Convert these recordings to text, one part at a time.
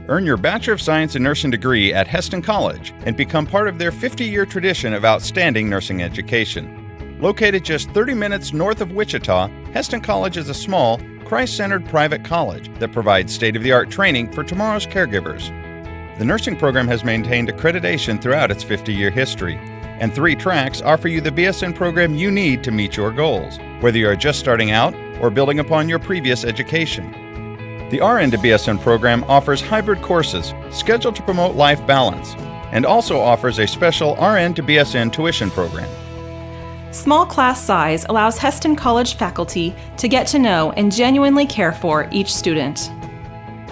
Earn your Bachelor of Science in Nursing degree at Hesston College and become part of their 50-year tradition of outstanding nursing education. Located just 30 minutes north of Wichita, Hesston College is a small, Christ-centered private college that provides state-of-the-art training for tomorrow's caregivers. The nursing program has maintained accreditation throughout its 50-year history, and 3 tracks offer you the BSN program you need to meet your goals, whether you are just starting out or building upon your previous education. The RN to BSN program offers hybrid courses scheduled to promote life balance and also offers a special RN to BSN tuition program. Small class size allows Hesston College faculty to get to know and genuinely care for each student.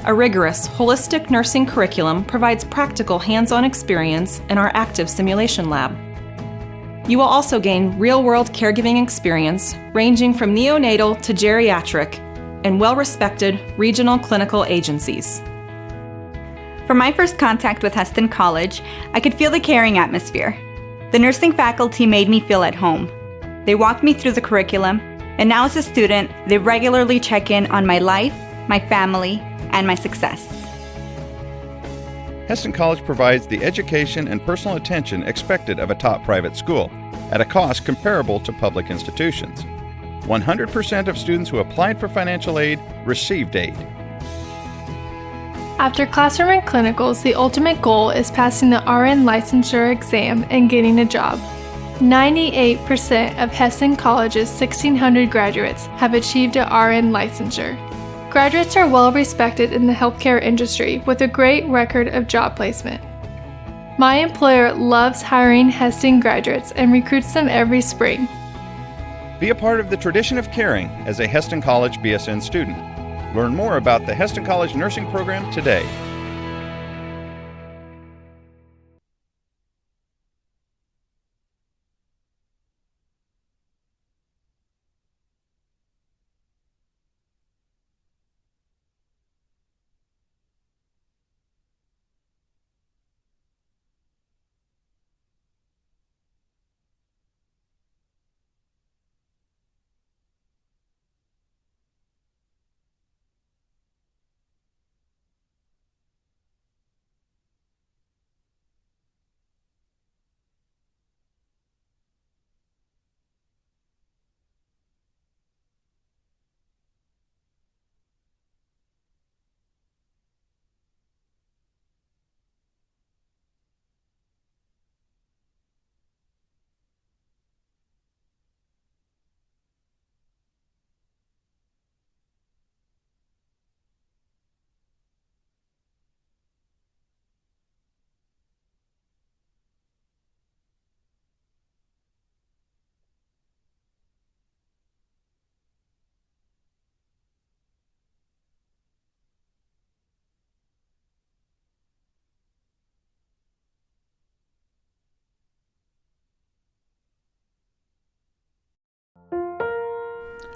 A rigorous, holistic nursing curriculum provides practical hands-on experience in our active simulation lab. You will also gain real-world caregiving experience ranging from neonatal to geriatric and well-respected regional clinical agencies. From my first contact with Hesston College, I could feel the caring atmosphere. The nursing faculty made me feel at home. They walked me through the curriculum, and now as a student, they regularly check in on my life, my family, and my success. Hesston College provides the education and personal attention expected of a top private school at a cost comparable to public institutions. 100% of students who applied for financial aid received aid. After classroom and clinicals, the ultimate goal is passing the RN licensure exam and getting a job. 98% of Hesston College's 1,600 graduates have achieved a RN licensure. Graduates are well respected in the healthcare industry with a great record of job placement. My employer loves hiring Hesston graduates and recruits them every spring. Be a part of the tradition of caring as a Hesston College BSN student. Learn more about the Hesston College nursing program today.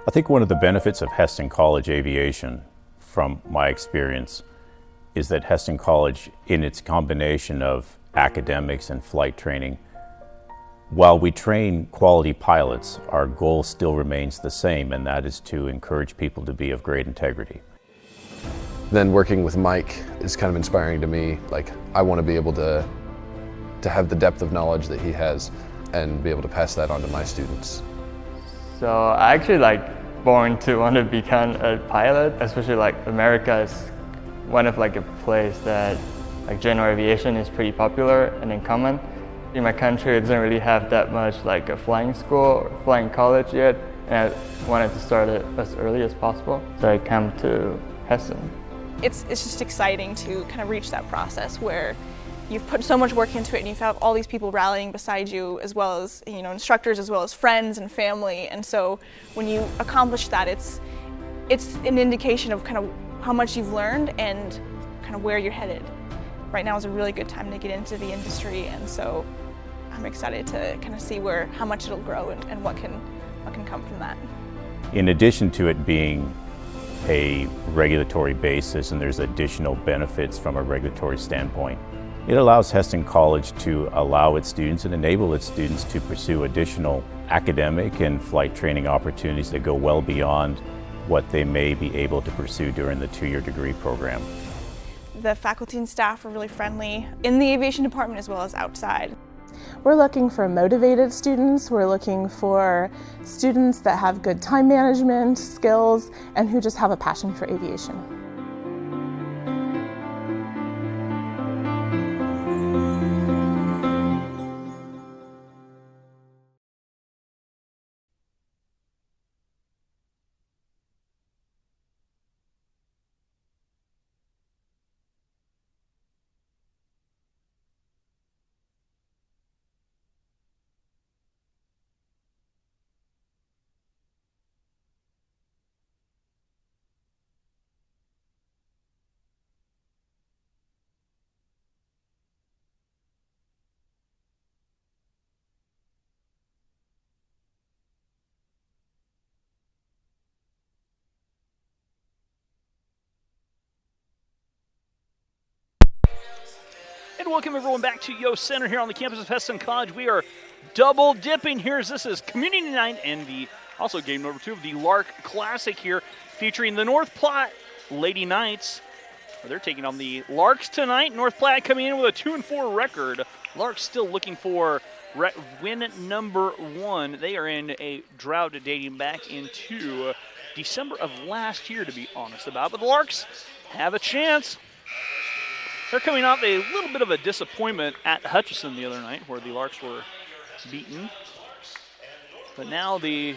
I think one of the benefits of Hesston College Aviation, from my experience, is that Hesston College, in its combination of academics and flight training, while we train quality pilots, our goal still remains the same, and that is to encourage people to be of great integrity. Then working with Mike is kind of inspiring to me. Like, I want to be able to have the depth of knowledge that he has and be able to pass that on to my students. So I actually born to want to become a pilot, especially America is one of a place that general aviation is pretty popular and in common. In my country, it doesn't really have that much a flying school or flying college yet, and I wanted to start it as early as possible. So I came to Hesston. It's just exciting to kind of reach that process where you've put so much work into it and you have all these people rallying beside you, as well as instructors, as well as friends and family. And so when you accomplish that, it's an indication of kind of how much you've learned and kind of where you're headed. Right now is a really good time to get into the industry, and so I'm excited to kind of see how much it'll grow and what can come from that. In addition to it being a regulatory basis, and there's additional benefits from a regulatory standpoint, it allows Hesston College to allow its students and enable its students to pursue additional academic and flight training opportunities that go well beyond what they may be able to pursue during the 2-year degree program. The faculty and staff are really friendly in the aviation department as well as outside. We're looking for motivated students, we're looking for students that have good time management skills and who just have a passion for aviation. And welcome everyone back to Yost Center here on the campus of Hesston College. We are double dipping here as this is community night and also game number 2 of the Lark Classic here, featuring the North Platte Lady Knights. They're taking on the Larks tonight. North Platte coming in with a 2-4 record. Larks still looking for win number 1. They are in a drought dating back into December of last year, to be honest about. But the Larks have a chance. They're coming off a little bit of a disappointment at Hutchinson the other night where the Larks were beaten. But now the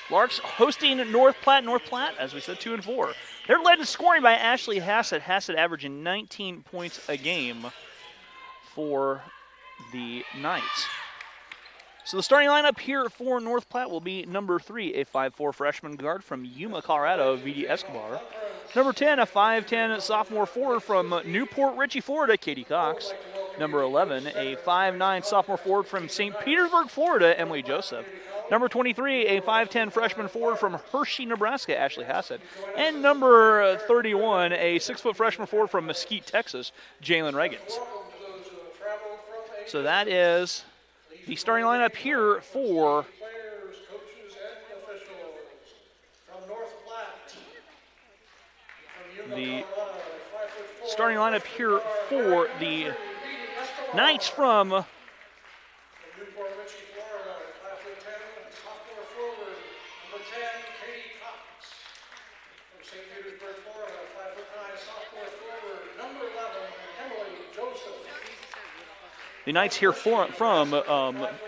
Larks hosting North Platte. North Platte, as we said, 2-4. They're led in scoring by Ashley Hassett. Hassett averaging 19 points a game for the Knights. So the starting lineup here for North Platte will be number 3, a 5'4" freshman guard from Yuma, Colorado, V.D. Escobar. Number 10, a 5'10" sophomore forward from Newport Richey, Florida, Katie Cox. Number 11, a 5'9" sophomore forward from St. Petersburg, Florida, Emily Joseph. Number 23, a 5'10" freshman forward from Hershey, Nebraska, Ashley Hassett. And number 31, a 6' freshman forward from Mesquite, Texas, Jalen Reagans. So that is the starting lineup here for the Knights from the Knights here from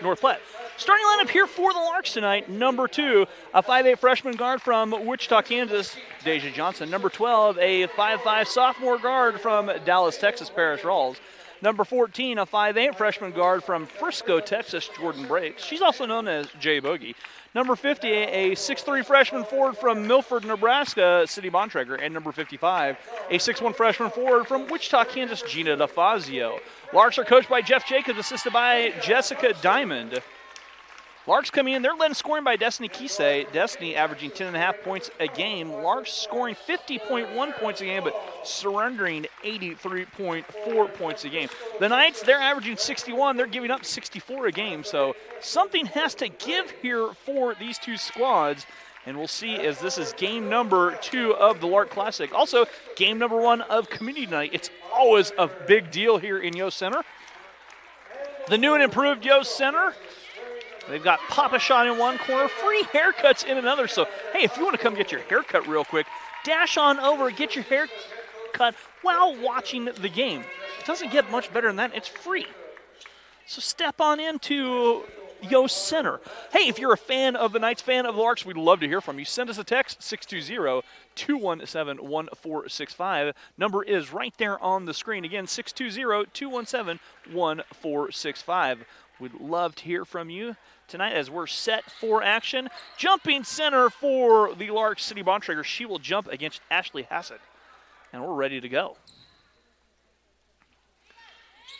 North Platte. Starting lineup here for the Larks tonight, number 2, a 5'8" freshman guard from Wichita, Kansas, Deja Johnson. Number 12, a 5'5" sophomore guard from Dallas, Texas, Paris Rawls. Number 14, a 5'8" freshman guard from Frisco, Texas, Jordan Brakes. She's also known as Jay Bogey. Number 50, a 6'3" freshman forward from Milford, Nebraska, City Bontrager. And number 55, a 6'1" freshman forward from Wichita, Kansas, Gina DeFazio. Larks are coached by Jeff Jacobs, assisted by Jessica Diamond. Larks coming in, they're led in scoring by Destiny Kisei. Destiny averaging 10.5 points a game. Larks scoring 50.1 points a game, but surrendering 83.4 points a game. The Knights, they're averaging 61. They're giving up 64 a game, so something has to give here for these two squads. And we'll see as this is game number 2 of the Lark Classic. Also, game number 1 of Community Night. It's always a big deal here in Yost Center. The new and improved Yost Center. They've got Papa Shot in one corner, free haircuts in another. So, hey, if you want to come get your haircut real quick, dash on over, get your hair cut while watching the game. It doesn't get much better than that. It's free. So step on into Yost Center. Hey, if you're a fan of the Knights, fan of the Larks, we'd love to hear from you. Send us a text, 620-217-1465. Number is right there on the screen. Again, 620-217-1465. We'd love to hear from you tonight as we're set for action. Jumping center for the Larks, City Bontrager. She will jump against Ashley Hassett. And we're ready to go.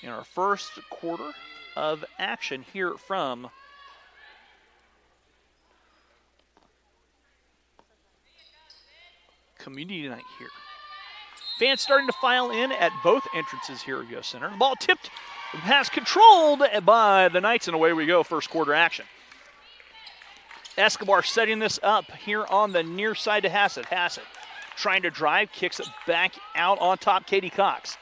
In our first quarter of action here from Community Night here. Fans starting to file in at both entrances here at Yost Center. The ball tipped, the pass controlled by the Knights, and away we go, first quarter action. Escobar setting this up here on the near side to Hassett. Hassett trying to drive, kicks it back out on top, Katie Cox.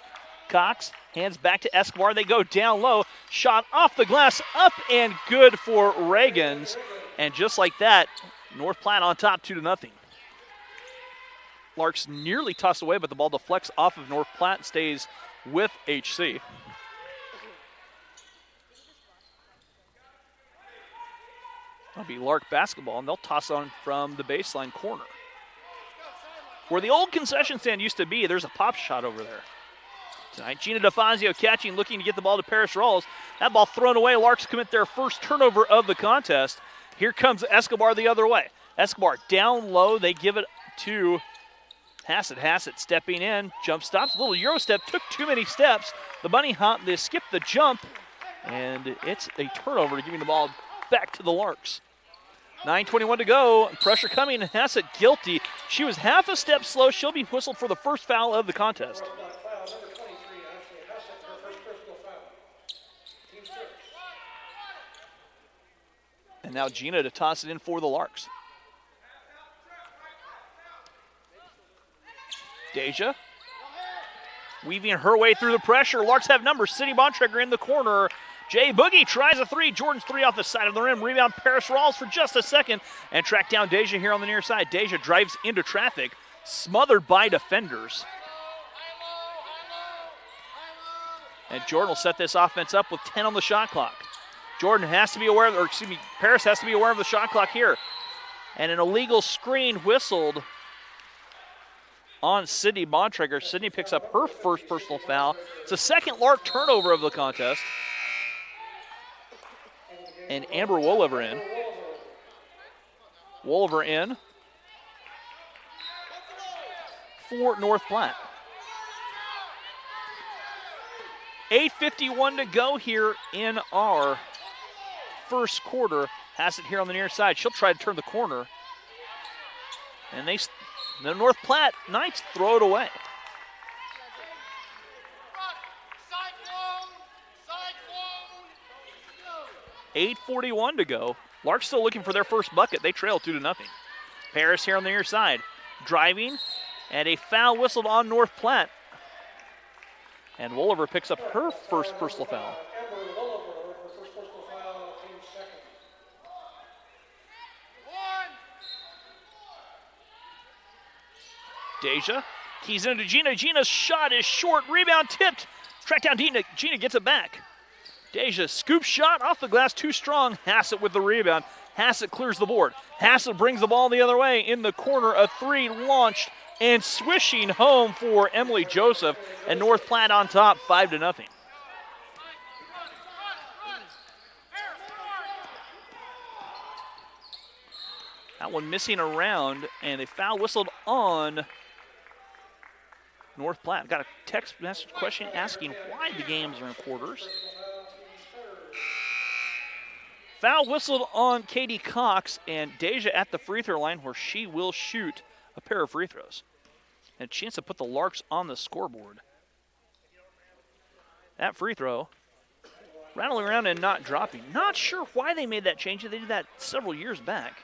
Cox hands back to Escobar. They go down low. Shot off the glass, up and good for Reagans. And just like that, North Platte on top 2-0. Larks nearly tossed away, but the ball deflects off of North Platte and stays with HC. That'll be Lark basketball, and they'll toss on from the baseline corner. Where the old concession stand used to be, there's a pop shot over there. Tonight, Gina DeFazio catching, looking to get the ball to Paris Rawls. That ball thrown away. Larks commit their first turnover of the contest. Here comes Escobar the other way. Escobar down low. They give it to Hassett. Hassett stepping in. Jump stops. A little Euro step. Took too many steps. The bunny hop. They skip the jump. And it's a turnover, giving the ball back to the Larks. 9:21 to go. Pressure coming. Hassett guilty. She was half a step slow. She'll be whistled for the first foul of the contest. And now Gina to toss it in for the Larks. Deja weaving her way through the pressure. Larks have numbers. City Bontrager in the corner. Jay Boogie tries a three. Jordan's three off the side of the rim. Rebound Paris Rawls for just a second. And track down Deja here on the near side. Deja drives into traffic. Smothered by defenders. And Jordan will set this offense up with 10 on the shot clock. Jordan has to be aware of, Paris has to be aware of the shot clock here. And an illegal screen whistled on Sydney Bontrager. Sydney picks up her first personal foul. It's the second Lark turnover of the contest. And Amber Wolliver in. Wolliver in for North Platte. 8:51 to go here in our first quarter. Has it here on the near side. She'll try to turn the corner. And the North Platte Knights throw it away. 8:41 to go. Larks still looking for their first bucket. They trail 2-0. Paris here on the near side. Driving, and a foul whistled on North Platte. And Wolliver picks up her first personal foul. Deja keys into Gina. Gina's shot is short. Rebound tipped. Track down Gina. Gina gets it back. Deja scoop shot off the glass, too strong. Hassett with the rebound. Hassett clears the board. Hassett brings the ball the other way. In the corner, a three launched and swishing home for Emily Joseph. And North Platte on top, 5-0. That one missing around, and a foul whistled on North Platte. Got a text message question asking why the games are in quarters. Foul whistled on Katie Cox, and Deja at the free throw line where she will shoot a pair of free throws. And a chance to put the Larks on the scoreboard. That free throw, rattling around and not dropping. Not sure why they made that change. They did that several years back.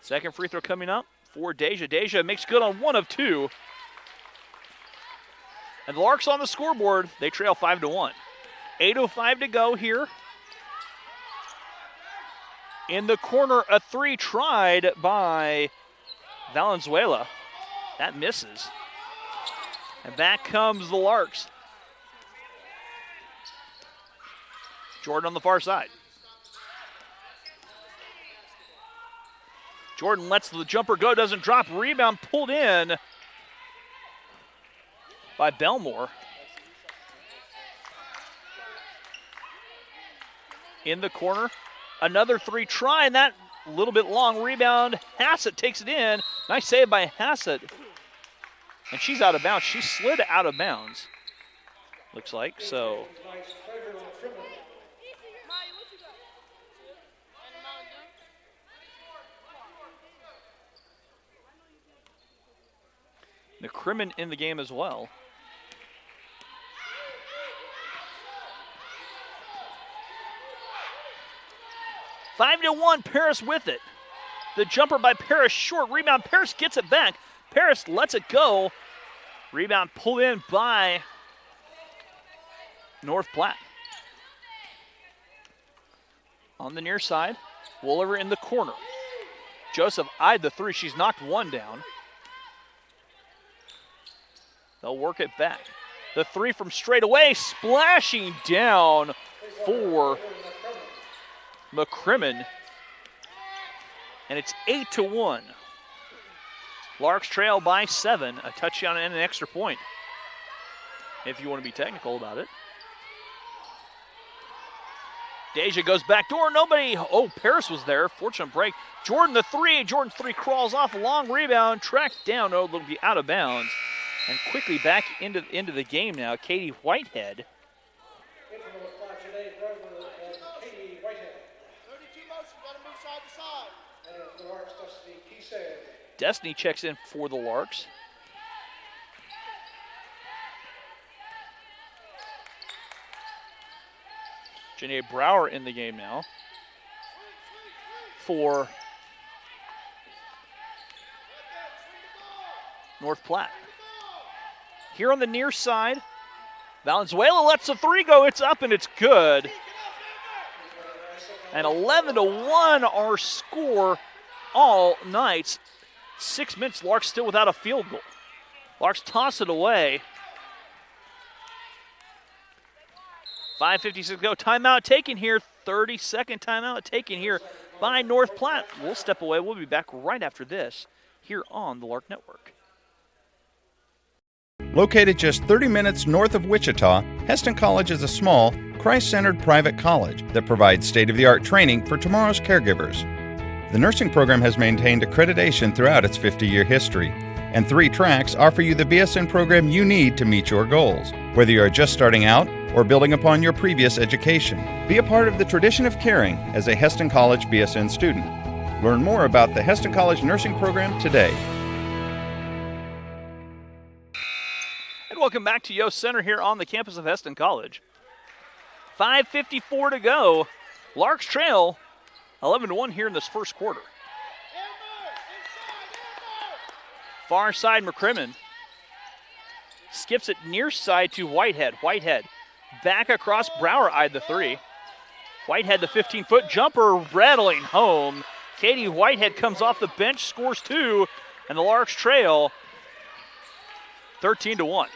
Second free throw coming up for Deja. Deja makes good on 1 of 2. And the Larks on the scoreboard, they trail 5-1. 8:05 to go here. In the corner, a three tried by Valenzuela. That misses. And back comes the Larks. Jordan on the far side. Jordan lets the jumper go, doesn't drop. Rebound pulled in by Belmore. In the corner, another three try, and that a little bit long rebound. Hassett takes it in. Nice save by Hassett. And she's out of bounds. She slid out of bounds, looks like, so. The Crimmin in the game as well. (5-1), Paris with it. The jumper by Paris short. Rebound. Paris gets it back. Paris lets it go. Rebound pulled in by North Platte. On the near side, Woolever in the corner. Joseph eyed the three. She's knocked one down. They'll work it back. The three from straight away, splashing down for McCrimmon. And it's 8-1. Larks trail by 7, a touchdown and an extra point, if you want to be technical about it. Deja goes back door, nobody. Oh, Paris was there, fortunate break. Jordan the three, Jordan's three crawls off, a long rebound, tracked down, oh, it'll be out of bounds. And quickly back into the game now, Katie Whitehead. Destiny checks in for the Larks. Janae Brower in the game now for North Platte. Here on the near side, Valenzuela lets the three go. It's up and it's good. And 11-1 our score all night. 6 minutes, Larks still without a field goal. Larks toss it away. 5:56 to go. Timeout taken here. 30-second timeout taken here by North Platte. We'll step away. We'll be back right after this here on the Lark Network. Located just 30 minutes north of Wichita, Heston College is a small, Christ-centered private college that provides state-of-the-art training for tomorrow's caregivers. The nursing program has maintained accreditation throughout its 50-year history, and 3 tracks offer you the BSN program you need to meet your goals, whether you are just starting out or building upon your previous education. Be a part of the tradition of caring as a Heston College BSN student. Learn more about the Heston College nursing program today. And welcome back to Yost Center here on the campus of Heston College. 5:54 to go. Larks trail 11-1 here in this first quarter. Far side, McCrimmon skips it near side to Whitehead. Whitehead back across. Brower eyed the three. Whitehead, the 15-foot jumper, rattling home. Katie Whitehead comes off the bench, scores 2, and the Larks trail 13-1.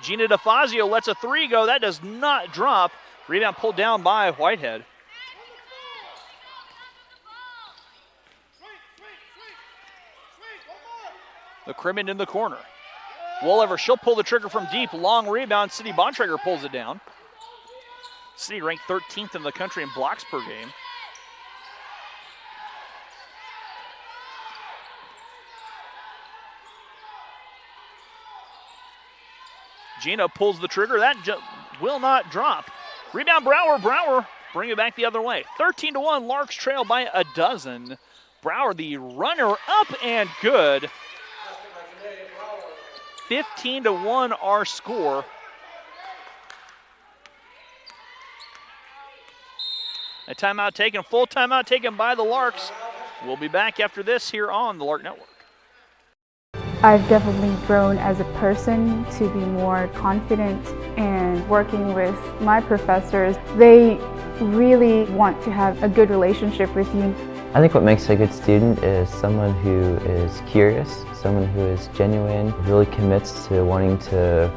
Gina DeFazio lets a three go. That does not drop. Rebound pulled down by Whitehead. McCrimmon in the corner. Woolever, she'll pull the trigger from deep. Long rebound. City Bontrager pulls it down. City ranked 13th in the country in blocks per game. Gina pulls the trigger. That will not drop. Rebound Brower. Brower bring it back the other way. 13-1. Larks trail by a dozen. Brower, the runner up and good. 15-1 our score. A timeout taken, full timeout taken by the Larks. We'll be back after this here on the Lark Network. I've definitely grown as a person to be more confident, and working with my professors, they really want to have a good relationship with you. I think what makes a good student is someone who is curious, someone who is genuine, really commits to wanting to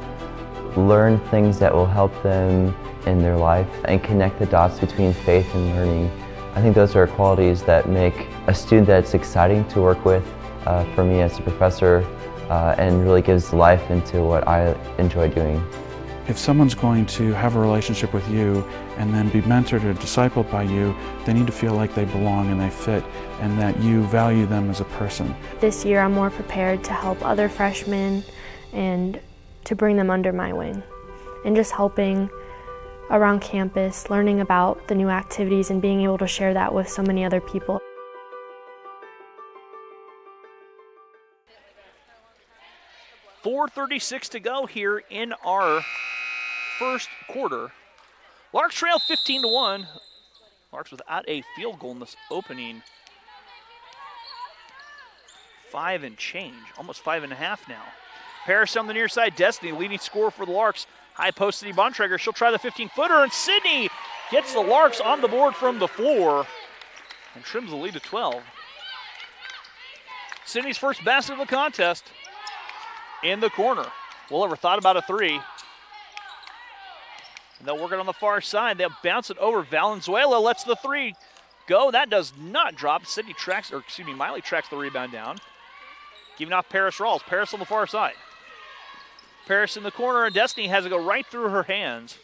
learn things that will help them in their life and connect the dots between faith and learning. I think those are qualities that make a student that's exciting to work with for me as a professor and really gives life into what I enjoy doing. If someone's going to have a relationship with you and then be mentored or discipled by you, they need to feel like they belong and they fit and that you value them as a person. This year I'm more prepared to help other freshmen and to bring them under my wing. And just helping around campus, learning about the new activities and being able to share that with so many other people. .436 to go here in our first quarter. Larks trail 15-1. Larks without a field goal in this opening 5 and change, almost 5.5 now. Paris on the near side, Destiny leading scorer for the Larks. High post Sydney Bontrager, she'll try the 15-footer, and Sydney gets the Larks on the board from the floor and trims the lead to 12. Sydney's first basket of the contest in the corner. Willever thought about a three. And they'll work it on the far side. They'll bounce it over. Valenzuela lets the three go. That does not drop. Miley tracks the rebound down. Giving off Paris Rawls. Paris on the far side. Paris in the corner, and Destiny has it go right through her hands.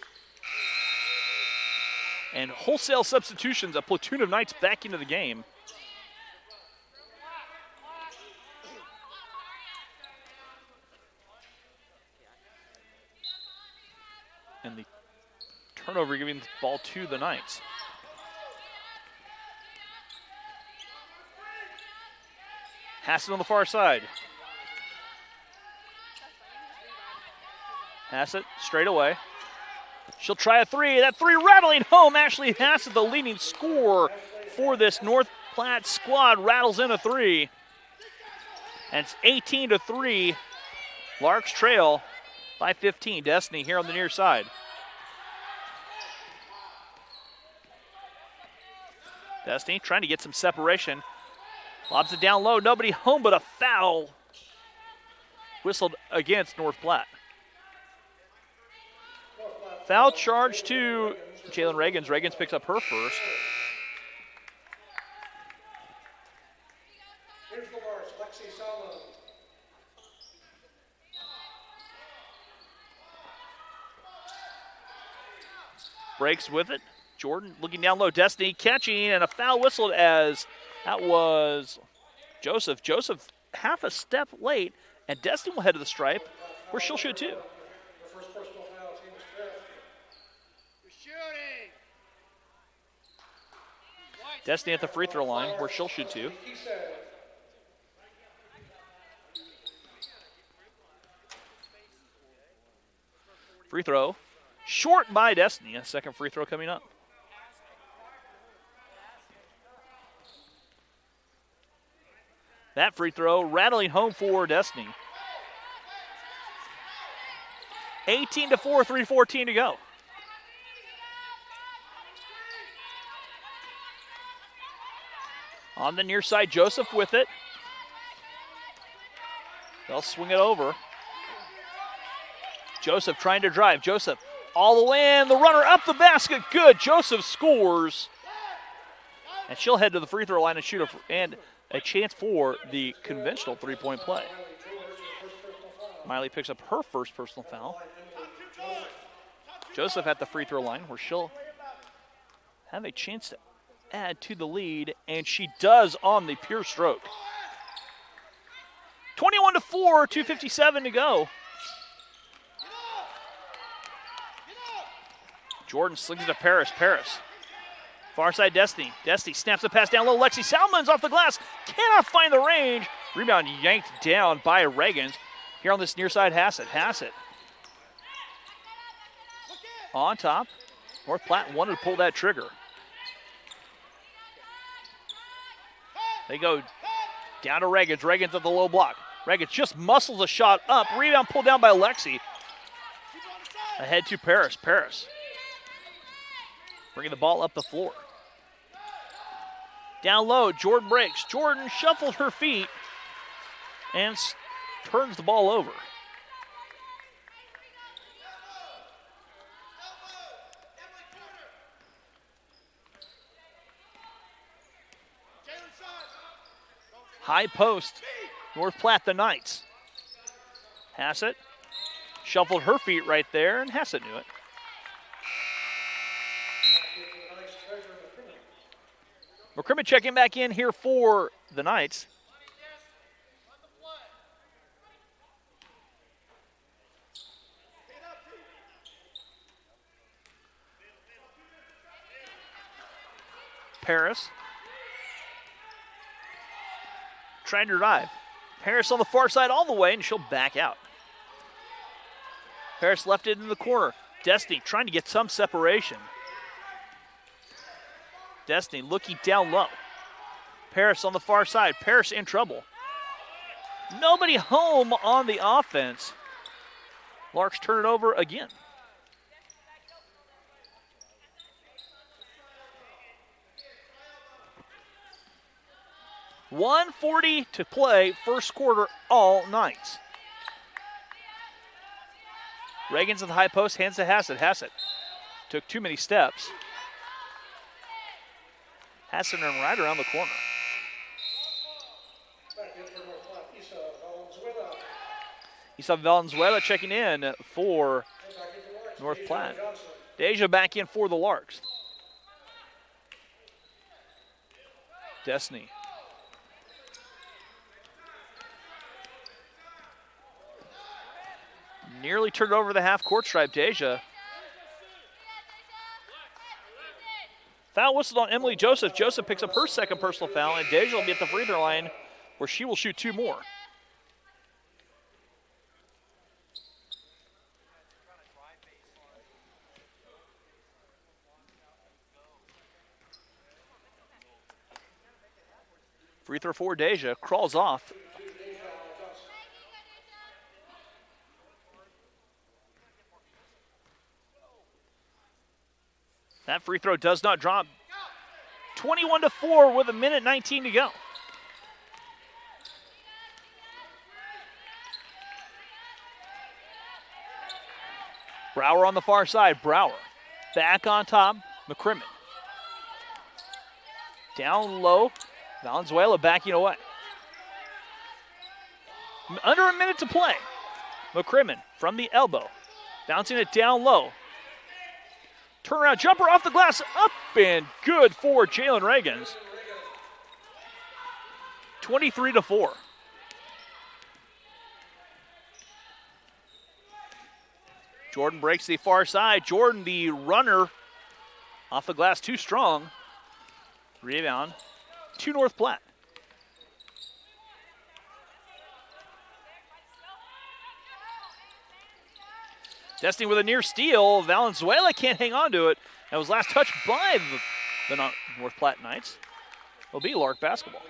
And wholesale substitutions, a platoon of Knights back into the game. And the turnover giving the ball to the Knights. Hassett on the far side. Hassett straight away. She'll try a three. That three rattling home. Ashley Hassett, the leading scorer for this North Platte squad, rattles in a three. And it's 18-3. Larks trail by 15. Destiny here on the near side. Destiny trying to get some separation. Lobs it down low. Nobody home, but a foul whistled against North Platte. Foul charge to Jalen Reagans. Reagans picks up her first. Breaks with it. Jordan looking down low. Destiny catching, and a foul whistled as that was Joseph. Joseph half a step late, and Destiny will head to the stripe where she'll shoot two. Destiny at the free throw line where she'll shoot two. Free throw short by Destiny. A second free throw coming up. That free throw rattling home for Destiny. 18-4, 3:14 to go. On the near side, Joseph with it. They'll swing it over. Joseph trying to drive. Joseph all the way in. The runner up the basket. Good. Joseph scores. And she'll head to the free throw line and shoot a chance for the conventional three-point play. Miley picks up her first personal foul. Joseph at the free throw line where she'll have a chance to add to the lead, and she does on the pure stroke. 21-4, 2:57 to go. Jordan slings it to Paris. Paris. Far side Destiny. Destiny snaps the pass down low. Lexi Salmon's off the glass. Cannot find the range. Rebound yanked down by Reagans. Here on this near side, Hassett. Hassett. On top. North Platte wanted to pull that trigger. They go down to Reagans. Reagans at the low block. Reagans just muscles a shot up. Rebound pulled down by Lexi. Ahead to Paris. Paris bringing the ball up the floor. Down low, Jordan breaks. Jordan shuffled her feet and turns the ball over. High post, North Platte, the Knights. Hassett shuffled her feet right there, and Hassett knew it. McCrimmon checking back in here for the Knights. Paris trying to drive. Paris on the far side all the way, and she'll back out. Paris left it in the corner. Destiny trying to get some separation. Destiny looking down low. Paris on the far side. Paris in trouble. Nobody home on the offense. Larks turn it over again. .140 to play, first quarter, all Knights. Reagan's at the high post, hands to Hassett. Hassett took too many steps. Hassett right around the corner. Isa Valenzuela checking in for North Platte. Deja back in for the Larks. Destiny. Nearly turned over the half-court stripe, Deja. Foul whistled on Emily Joseph. Joseph picks up her second personal foul, and Deja will be at the free throw line where she will shoot 2 more. Free throw for Deja, crawls off. That free throw does not drop. 21-4 with 1:19 to go. Brower on the far side. Brower back on top. McCrimmon. Down low. Valenzuela backing away. Under a minute to play. McCrimmon from the elbow. Bouncing it down low. Turnaround jumper off the glass. Up and good for Jalen Reagans. 23-4. Jordan breaks the far side. Jordan, the runner, off the glass, too strong. Rebound to North Platte. Destiny with a near steal. Valenzuela can't hang on to it. That was last touched by the North Platte Knights. It'll be Lark basketball.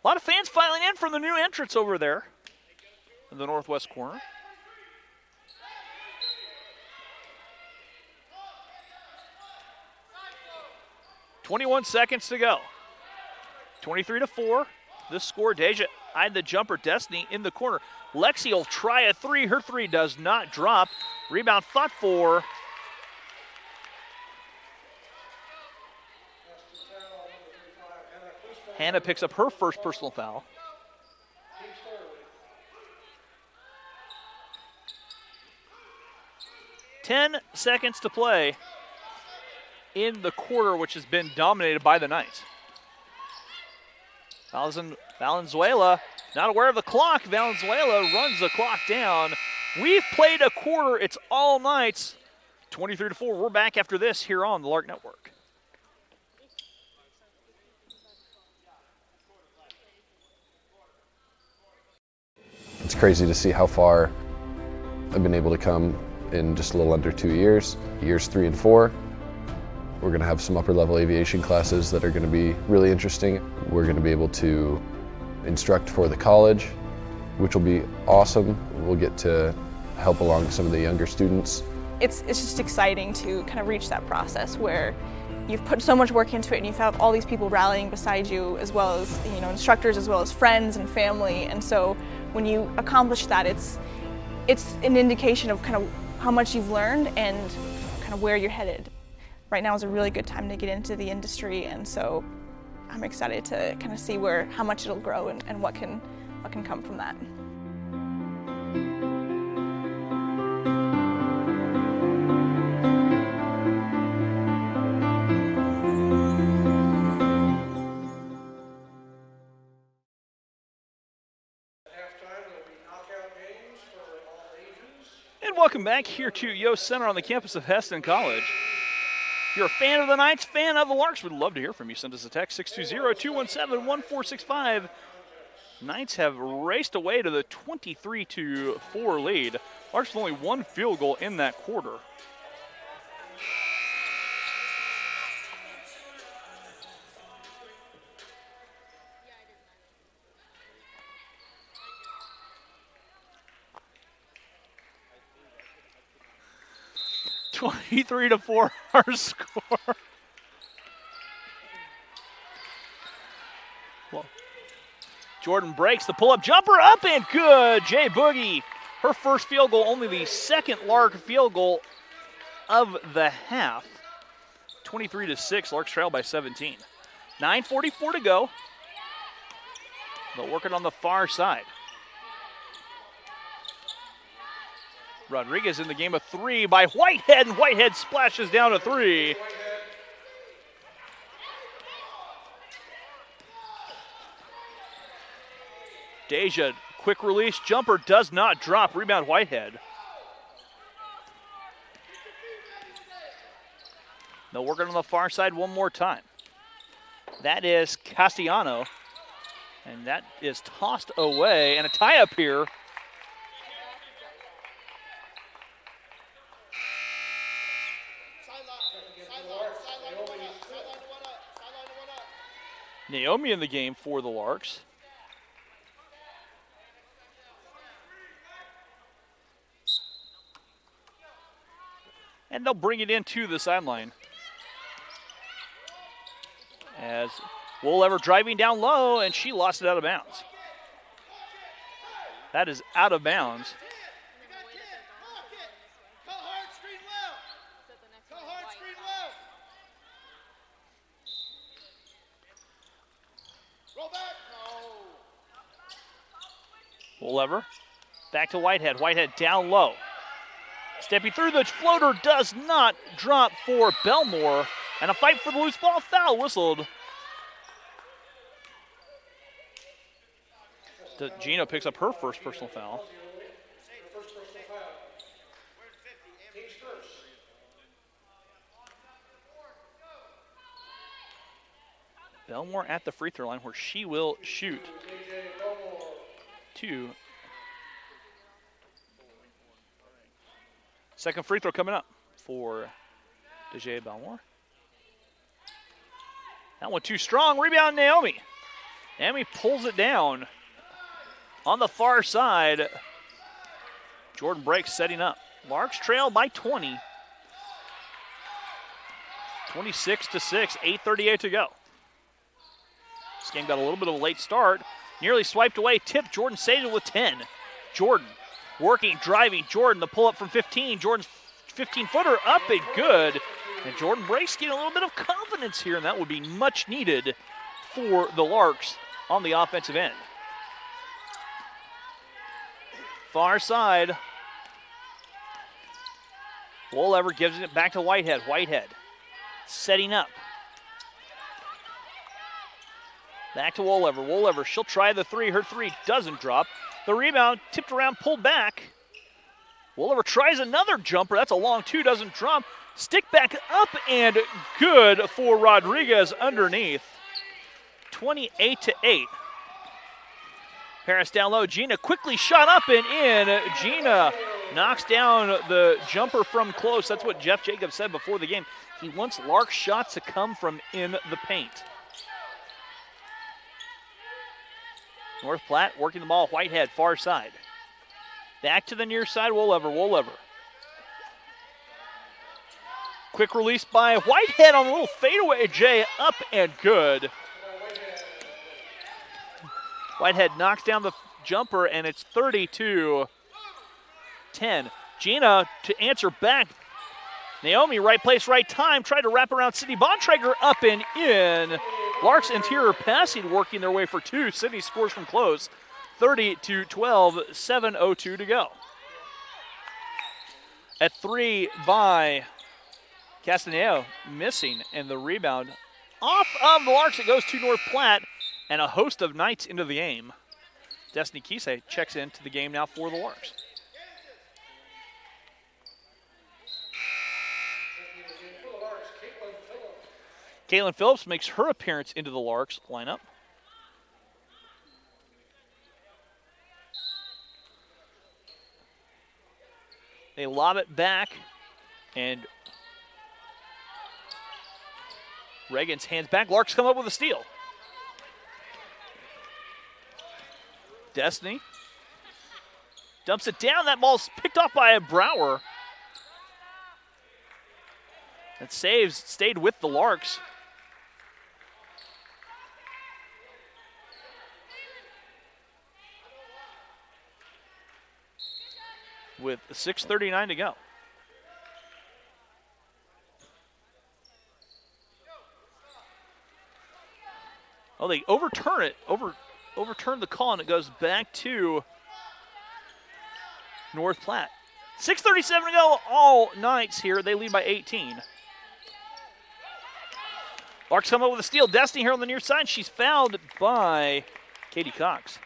A lot of fans filing in from the new entrance over there in the northwest corner. .21 seconds to go. 23-4. This score, Deja eyed the jumper. Destiny in the corner. Lexi will try a three. Her three does not drop. Rebound fought for. Hannah picks up her first personal foul. .10 seconds to play in the quarter, which has been dominated by the Knights. Valenzuela, not aware of the clock. Valenzuela runs the clock down. We've played a quarter. It's all Knights. 23-4. We're back after this here on the Lark Network. It's crazy to see how far I've been able to come in just a little under 2 years. Years 3 and 4. We're going to have some upper level aviation classes that are going to be really interesting. We're going to be able to instruct for the college, which will be awesome. We'll get to help along some of the younger students. It's just exciting to kind of reach that process where you've put so much work into it and you have all these people rallying beside you, as well as instructors, as well as friends and family. And so when you accomplish that, it's an indication of kind of how much you've learned and kind of where you're headed. Right now is a really good time to get into the industry, and so I'm excited to kind of see how much it'll grow and what can come from that. And welcome back here to Yost Center on the campus of Hesston College. If you're a fan of the Knights, fan of the Larks, we'd love to hear from you. Send us a text, 620-217-1465. Knights have raced away to the 23-4 lead. Larks with only one field goal in that quarter. 23-4 our score. Well, Jordan breaks the pull-up jumper up and good. Jay Boogie, her first field goal, only the second Lark field goal of the half. 23-6, Larks trail by 17. 9:44 to go. But working on the far side. Rodriguez in the game, of 3 by Whitehead, and Whitehead splashes down a 3. Deja, quick release jumper does not drop. Rebound Whitehead. They'll work it on the far side one more time. That is Castellano. And that is tossed away. And a tie-up here. Naomi in the game for the Larks. And they'll bring it into the sideline. As Wolever driving down low, and she lost it out of bounds. That is out of bounds. Wolever back to Whitehead. Whitehead down low. Stepping through, the floater does not drop for Belmore. And a fight for the loose ball, foul whistled. Gina picks up her first personal foul. Belmore at the free throw line where she will shoot 2. Second free throw coming up for Deja Belmore. That one too strong. Rebound, Naomi. Naomi pulls it down. On the far side, Jordan breaks, setting up. Larks trail by 20. 26-6, 8:38 to go. This game got a little bit of a late start. Nearly swiped away, tipped. Jordan saved it with 10. Jordan working, driving. Jordan, the pull-up from 15. Jordan's 15-footer up and good. And Jordan breaks, getting a little bit of confidence here, and that would be much needed for the Larks on the offensive end. Far side. Wolever gives it back to Whitehead. Whitehead setting up. Back to Wolever. Wolever, she'll try the 3. Her 3 doesn't drop. The rebound tipped around, pulled back. Wolever tries another jumper. That's a long 2, doesn't drop. Stick back up and good for Rodriguez underneath. 28-8. Paris down low. Gina quickly shot up and in. Gina knocks down the jumper from close. That's what Jeff Jacobs said before the game. He wants Lark shots to come from in the paint. North Platte working the ball. Whitehead, far side. Back to the near side. Wolever. Quick release by Whitehead on a little fadeaway. Jay up and good. Whitehead knocks down the jumper, and it's 32-10. Gina to answer back. Naomi, right place, right time. Tried to wrap around Sydney Bontrager, up and in. Larks interior passing working their way for 2. Sydney scores from close. 30-12, 7:02 to go. At 3 by Castaneo, missing, and the rebound off of the Larks. It goes to North Platte, and a host of nights into the game. Destiny Kise checks into the game now for the Larks. Caitlin Phillips makes her appearance into the Larks lineup. They lob it back, and Reagan's hands back. Larks come up with a steal. Destiny dumps it down. That ball's picked off by a Brower. That saves stayed with the Larks. With 6:39 to go. Oh, they overturn it, overturn the call, and it goes back to North Platte. 6:37 to go, all Knights here. They lead by 18. Larks come up with a steal. Destiny here on the near side. She's fouled by Katie Cox.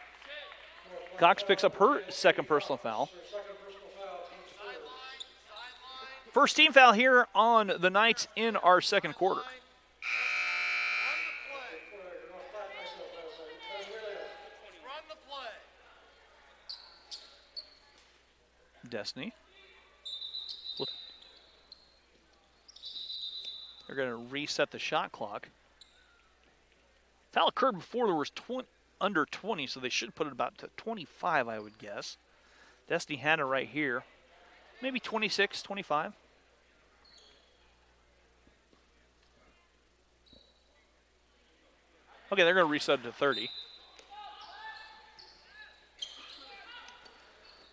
Cox picks up her second personal foul. First team foul here on the Knights in our second quarter. Destiny. They're going to reset the shot clock. Foul occurred before there was under 20, so they should put it about to 25, I would guess. Destiny had it right here. Maybe 26, 25. Okay, they're going to reset it to 30.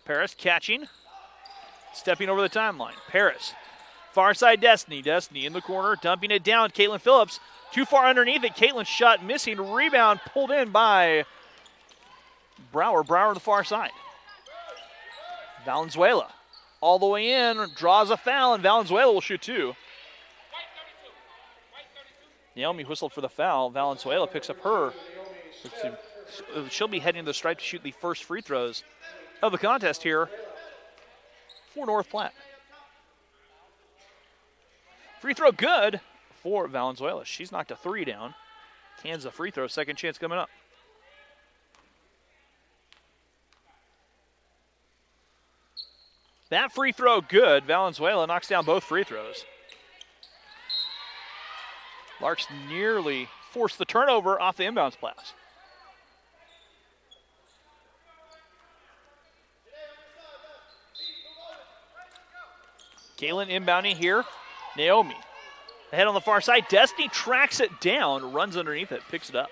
Paris catching. Stepping over the timeline. Paris. Far side Destiny. Destiny in the corner, dumping it down. Caitlin Phillips too far underneath it. Caitlin's shot missing. Rebound pulled in by Brower. Brower on the far side. Valenzuela all the way in. Draws a foul, and Valenzuela will shoot two. Naomi whistled for the foul. Valenzuela picks up her. She'll be heading to the stripe to shoot the first free throws of the contest here for North Platte. Free throw good for Valenzuela. She's knocked a three down. Cans a free throw. Second chance coming up. That free throw good. Valenzuela knocks down both free throws. Larks nearly forced the turnover off the inbounds pass. Kaylin inbounding here. Naomi ahead on the far side. Destiny tracks it down, runs underneath it, picks it up.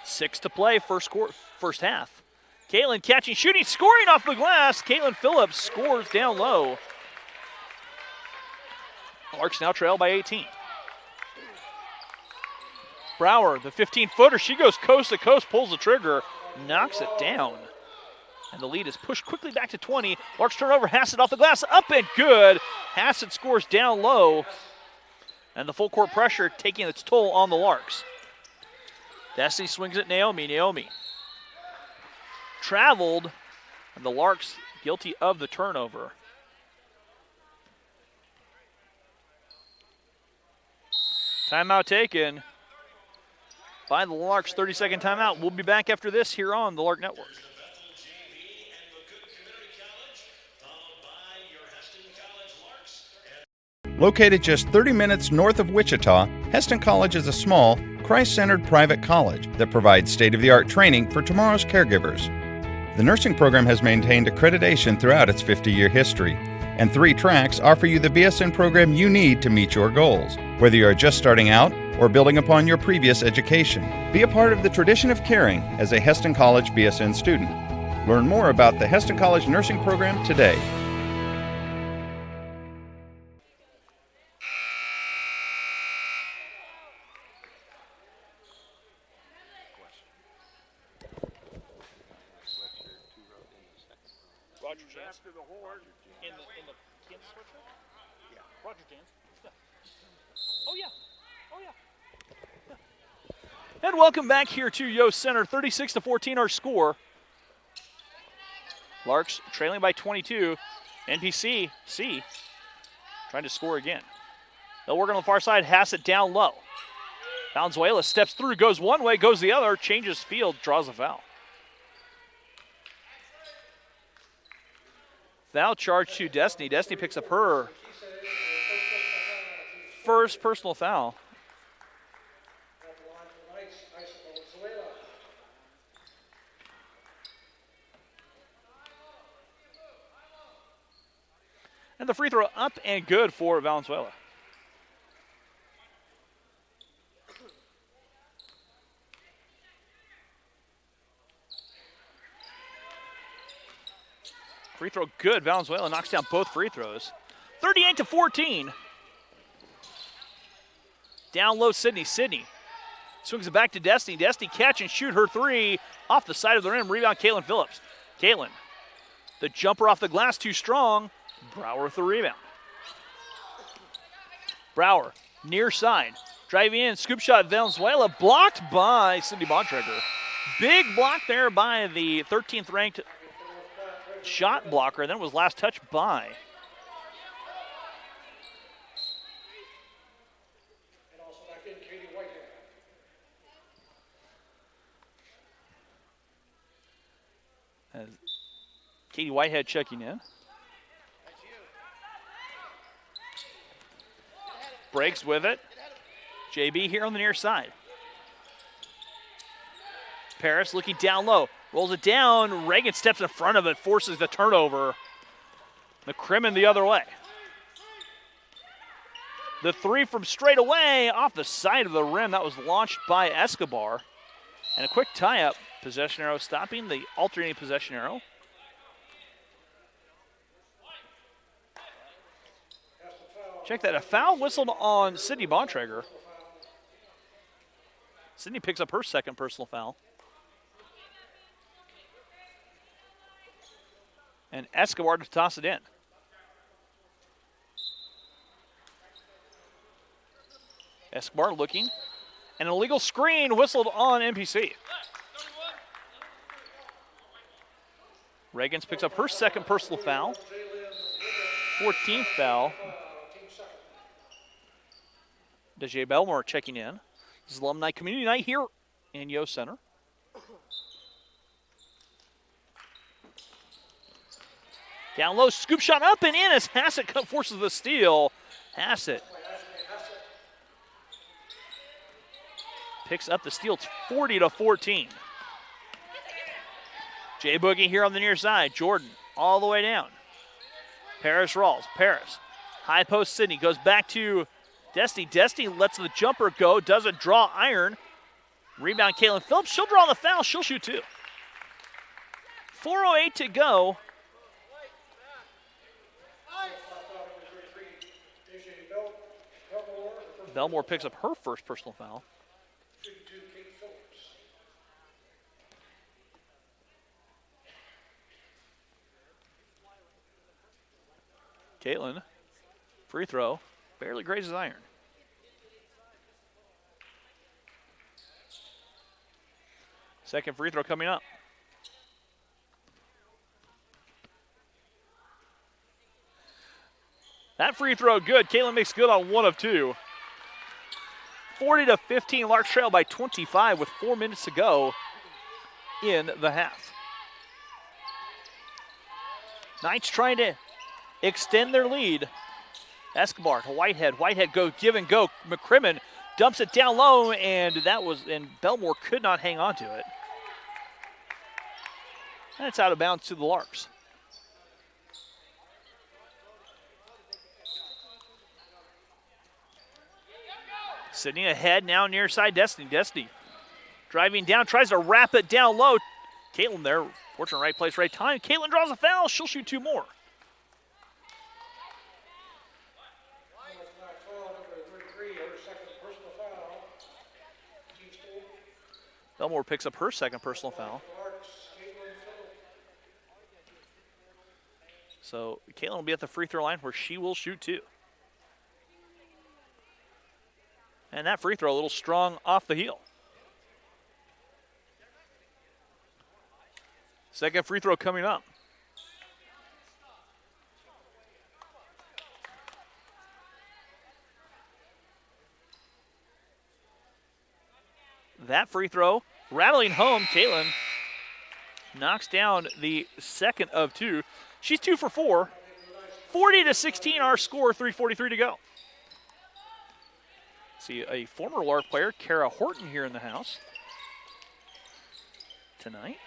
6 to play, first half. Caitlin catching, shooting, scoring off the glass. Caitlin Phillips scores down low. Larks now trail by 18. Brower, the 15-footer, she goes coast to coast, pulls the trigger, knocks it down. And the lead is pushed quickly back to 20. Larks turnover, Hassett off the glass, up and good. Hassett scores down low. And the full court pressure taking its toll on the Larks. Destiny swings at Naomi. Naomi traveled, and the Larks guilty of the turnover. Timeout taken by the Larks, 30-second timeout. We'll be back after this here on the Lark Network. Located just 30 minutes north of Wichita, Heston College is a small, Christ-centered private college that provides state-of-the-art training for tomorrow's caregivers. The nursing program has maintained accreditation throughout its 50-year history, and 3 tracks offer you the BSN program you need to meet your goals, whether you are just starting out or building upon your previous education. Be a part of the tradition of caring as a Heston College BSN student. Learn more about the Heston College nursing program today. And welcome back here to Yost Center. 36-14 our score. Larks trailing by 22. NPC trying to score again. They'll work on the far side. Hassett down low. Valenzuela steps through, goes one way, goes the other, changes field, draws a foul. Foul charge to Destiny. Destiny picks up her first personal foul. And the free throw up and good for Valenzuela. Free throw good. Valenzuela knocks down both free throws. 38-14. Down low, Sydney. Sydney swings it back to Destiny. Destiny catch and shoot her three off the side of the rim. Rebound, Caitlin Phillips. Caitlin, the jumper off the glass, too strong. Brower with the rebound. Brower, near side. Driving in, scoop shot, Valenzuela, blocked by Cindy Bontrager. Big block there by the 13th ranked shot blocker, and then it was last touched by as Katie Whitehead checking in. Breaks with it. JB here on the near side. Paris looking down low. Rolls it down. Reagan steps in front of it, forces the turnover. McCrimmon the other way. The three from straight away off the side of the rim. That was launched by Escobar. And a quick tie-up. Possession arrow stopping the alternating possession arrow. Check that. A foul whistled on Sydney Bontrager. Sydney picks up her second personal foul. And Escobar to toss it in. Escobar looking. An illegal screen whistled on NPC. Reagans picks up her second personal foul. 14th foul. Dejae Belmore checking in. This is Alumni Community Night here in Yo Center. Down low, scoop shot up and in as Hassett forces the steal. Hassett picks up the steal. It's 40-14. Jay Boogie here on the near side. Jordan all the way down. Paris rolls. Paris. High post Sydney goes back to Destiny. Destiny lets the jumper go. Doesn't draw iron. Rebound Caitlin Phillips. She'll draw the foul. She'll shoot two. 4:08 to go. Belmore picks up her first personal foul. Caitlin, free throw, barely grazes iron. Second free throw coming up. That free throw good. Caitlin makes good on 1 of 2. 40-15, Larks trail by 25 with 4 minutes to go in the half. Knights trying to extend their lead. Escobar to Whitehead. Whitehead go give and go. McCrimmon dumps it down low, and Belmore could not hang on to it. And it's out of bounds to the Larks. Sydney ahead now near side Destiny. Destiny driving down, tries to wrap it down low. Caitlin there, fortunate right place, right time. Caitlin draws a foul. She'll shoot 2 more. Belmore picks up her second personal foul. So Caitlin will be at the free throw line where she will shoot 2. And that free throw a little strong off the heel. Second free throw coming up. That free throw rattling home. Caitlin knocks down the second of 2. She's 2 for 4. 40-16 our score, 3:43 to go. See a former Lark player, Kara Horton, here in the house tonight.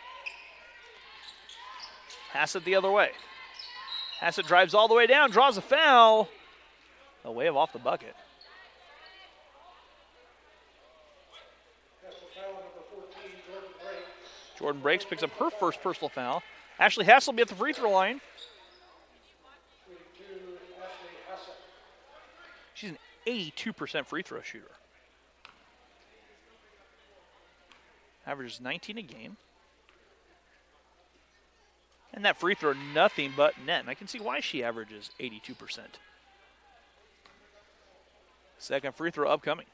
Pass it the other way. Hassett drives all the way down, draws a foul. A wave off the bucket. Jordan Breaks, picks up her first personal foul. Ashley Hassett will be at the free throw line. She's an 82% free throw shooter. Averages 19 a game. And that free throw, nothing but net. And I can see why she averages 82%. Second free throw upcoming.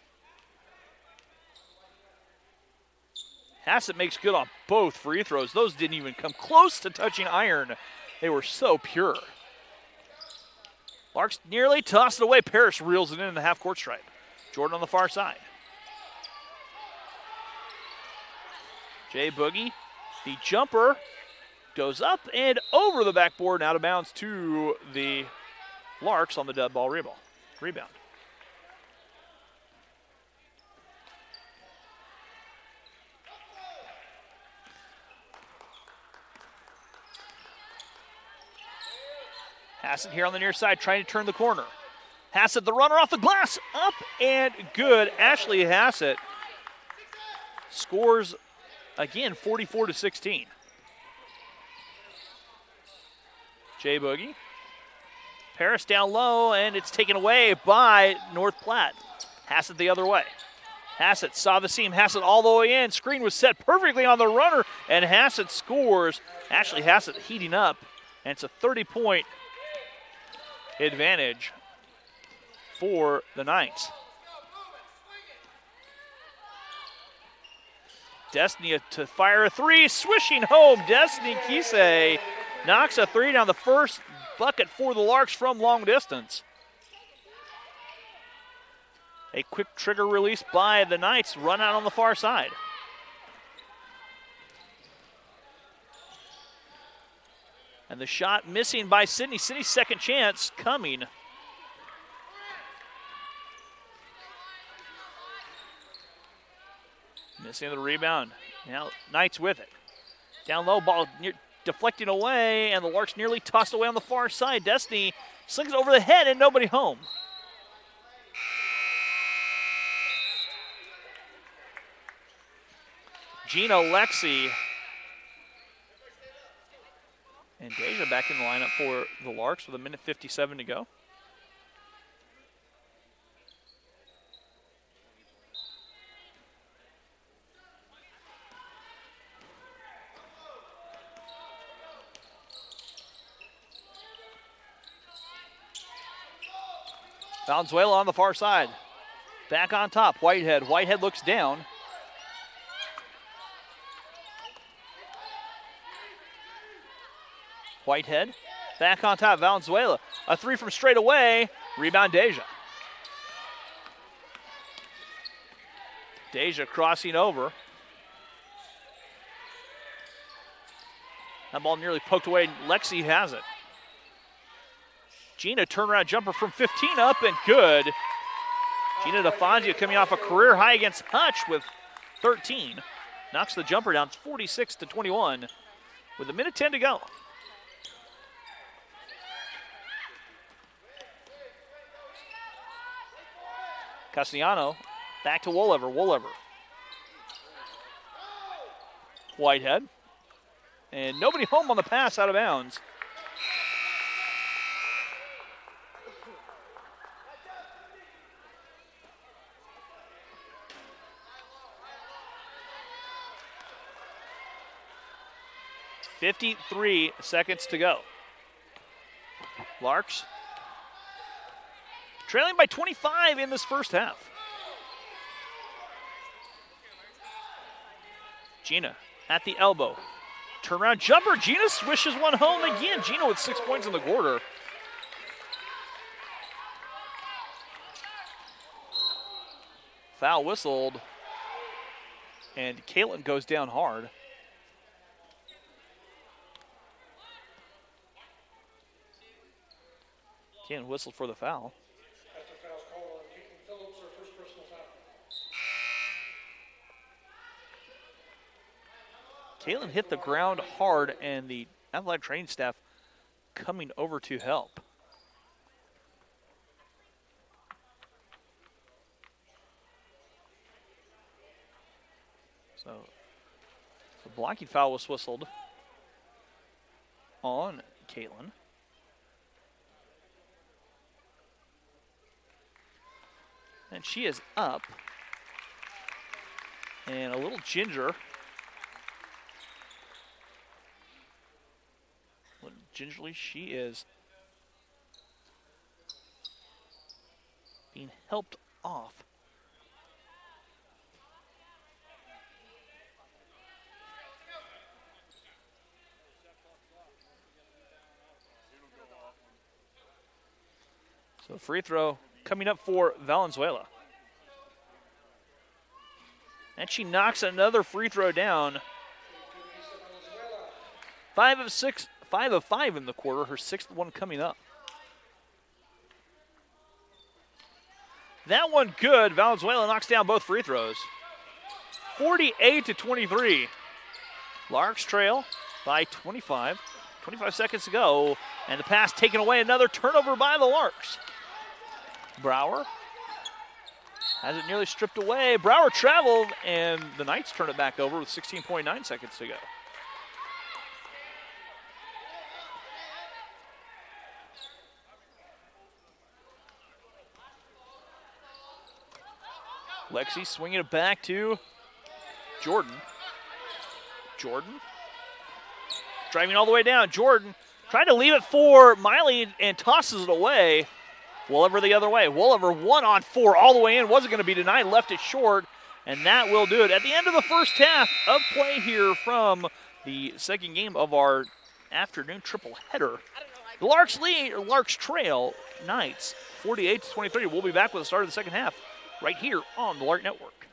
Hassett makes good on both free throws. Those didn't even come close to touching iron. They were so pure. Larks nearly tossed it away. Parrish reels it in the half-court stripe. Jordan on the far side. Jay Boogie, the jumper, goes up and over the backboard and out of bounds to the Larks on the dead ball rebound. Hassett here on the near side trying to turn the corner. Hassett, the runner off the glass, up and good. Ashley Hassett scores again 44-16. Jay Boogie. Paris down low, and it's taken away by North Platte. Hassett the other way. Hassett saw the seam. Hassett all the way in. Screen was set perfectly on the runner, and Hassett scores. Ashley Hassett heating up, and it's a 30-point advantage for the Knights. Destiny to fire a three, swishing home. Destiny Kisei knocks a three down the first bucket for the Larks from long distance. A quick trigger release by the Knights, run out on the far side. And the shot missing by Sydney. Sydney's second chance coming. Missing the rebound. Now Knights with it. Down low, ball deflecting away, and the Larks nearly tossed away on the far side. Destiny slings it over the head and nobody home. Gina Lexi and Deja back in the lineup for the Larks with 1:57 to go. Valenzuela on the far side. Back on top, Whitehead. Whitehead looks down. Whitehead, back on top, Valenzuela. A three from straight away, rebound Deja. Deja crossing over. That ball nearly poked away, Lexi has it. Gina turnaround jumper from 15 up and good. Gina DeFazio coming off a career high against Hutch with 13. Knocks the jumper down 46-21 with 1:10 to go. Castellano back to Wolever. Wolever. Whitehead. And nobody home on the pass out of bounds. .53 seconds to go. Larks trailing by 25 in this first half. Gina at the elbow. Turnaround jumper. Gina swishes one home again. Gina with 6 points in the quarter. Foul whistled. And Caitlin goes down hard. Caitlin whistled for the foul. Caitlin hit the ground hard, and the athletic training staff coming over to help. So the blocking foul was whistled on Caitlin. And she is up. And a little ginger. Gingerly, she is being helped off. So free throw coming up for Valenzuela. And she knocks another free throw down. 5 of 6, 5 of 5 in the quarter, her 6th one coming up. That one good. Valenzuela knocks down both free throws. 48-23. Larks trail by 25. 25 seconds to go. And the pass taken away. Another turnover by the Larks. Brower has it nearly stripped away. Brower traveled, and the Knights turn it back over with 16.9 seconds to go. Lexi swinging it back to Jordan. Jordan driving all the way down. Jordan trying to leave it for Miley and tosses it away. Woolever the other way. Woolever 1-on-4 all the way in. Wasn't going to be denied. Left it short, and that will do it. At the end of the first half of play here from the second game of our afternoon triple header, the Larks lead, or Larks trail Knights 48-23. We'll be back with the start of the second half right here on the Lark Network.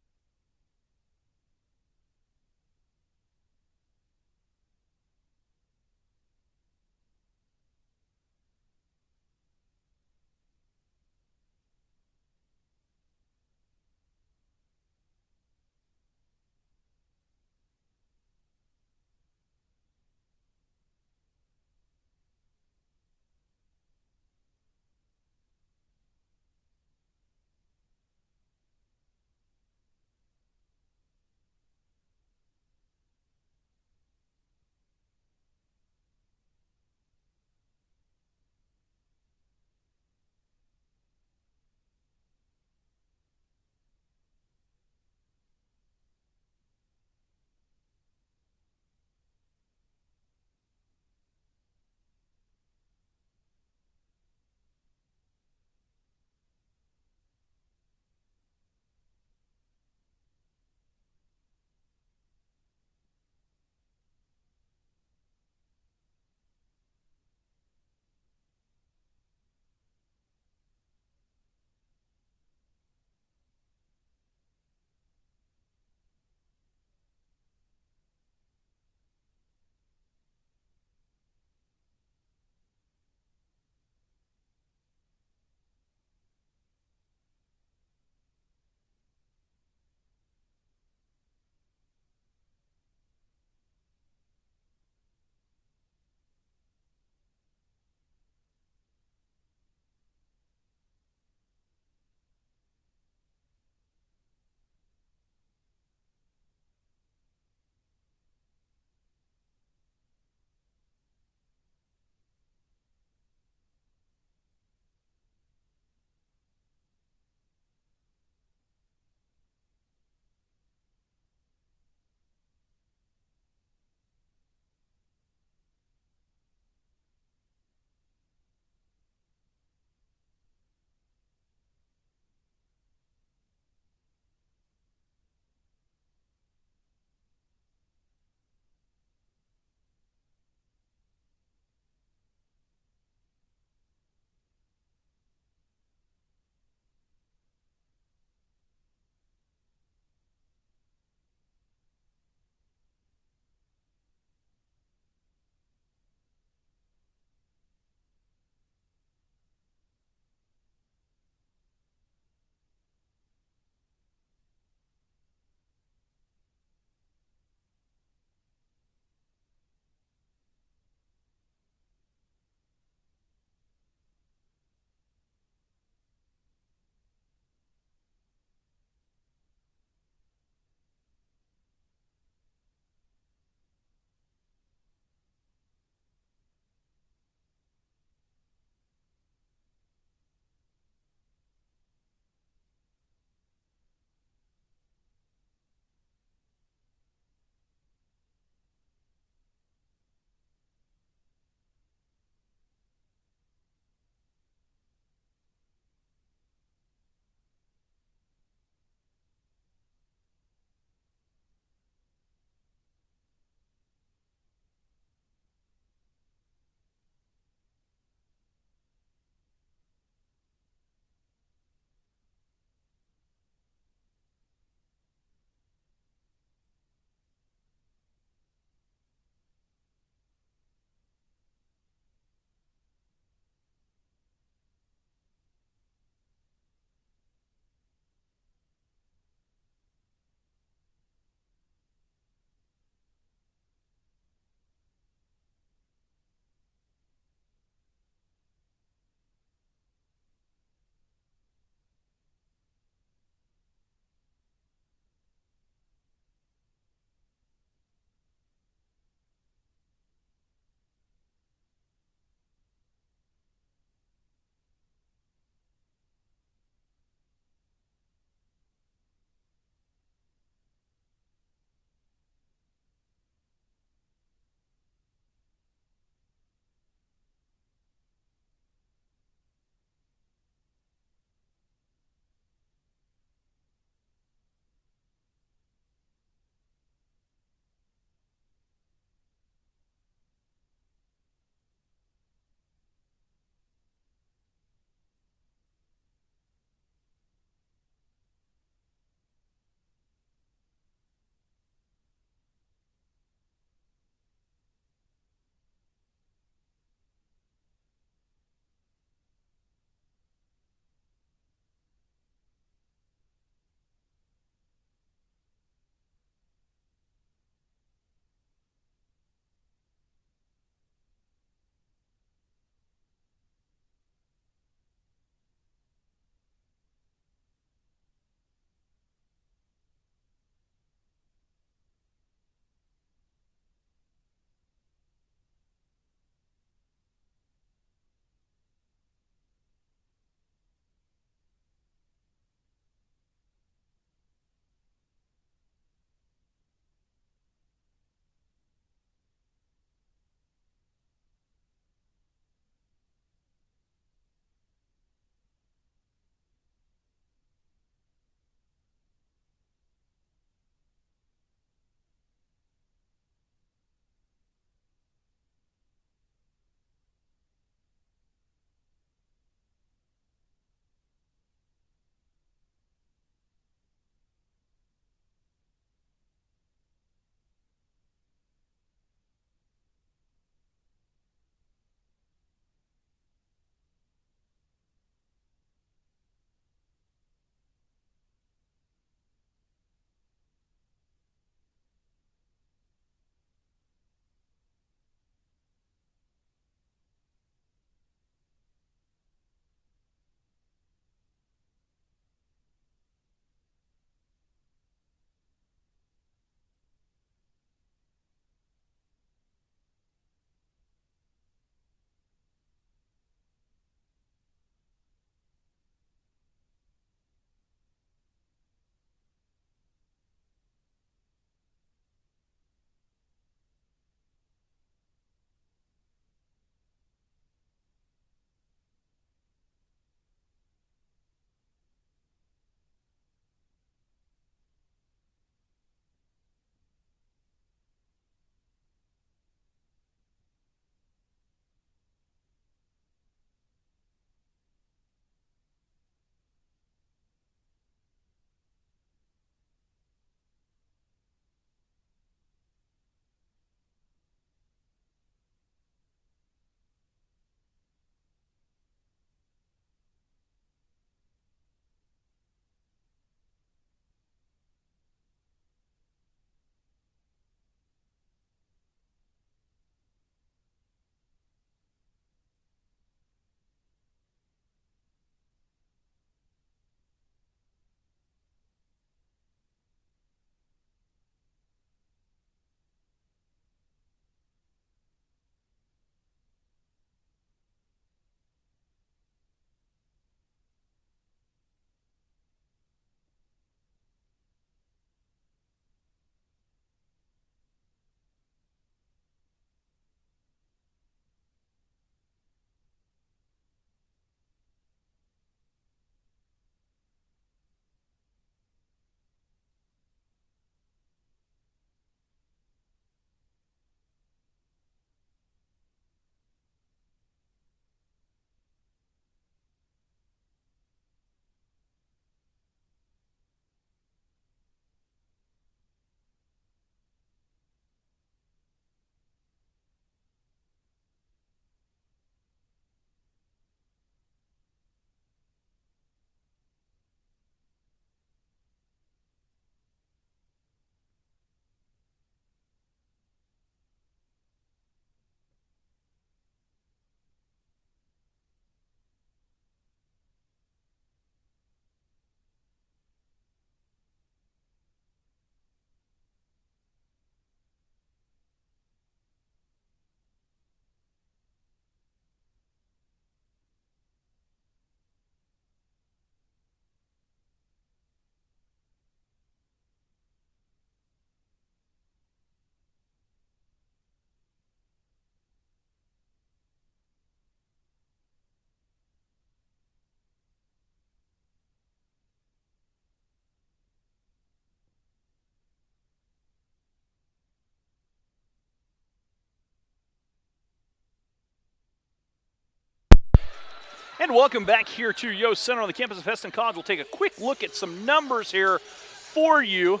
And welcome back here to Yost Center on the campus of Hesston College. We'll take a quick look at some numbers here for you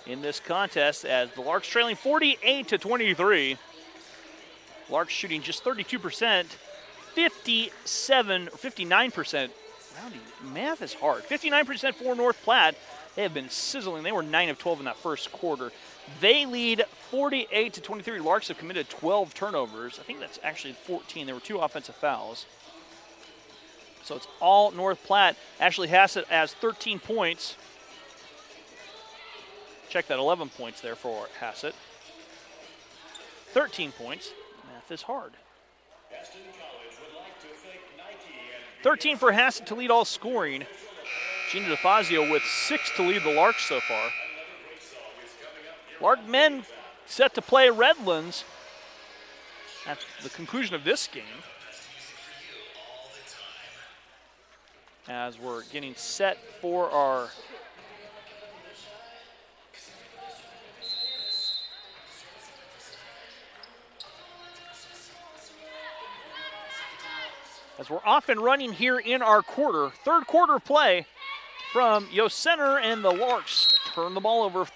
in this contest as the Larks trailing 48-23. Larks shooting just 32%, 59%. Roundy, math is hard. 59% for North Platte. They have been sizzling. They were 9 of 12 in that first quarter. They lead 48-23. Larks have committed 12 turnovers. I think that's actually 14. There were 2 offensive fouls. So it's all North Platte. Ashley Hassett has 13 points. Check that, 11 points there for Hassett. 13 points. Math is hard. 13 for Hassett to lead all scoring. Gina DeFazio with 6 to lead the Larks so far. Lark men set to play Redlands at the conclusion of this game. As we're getting set for our as we're off and running here in our third quarter play from Yost Center, and the Larks turn the ball over.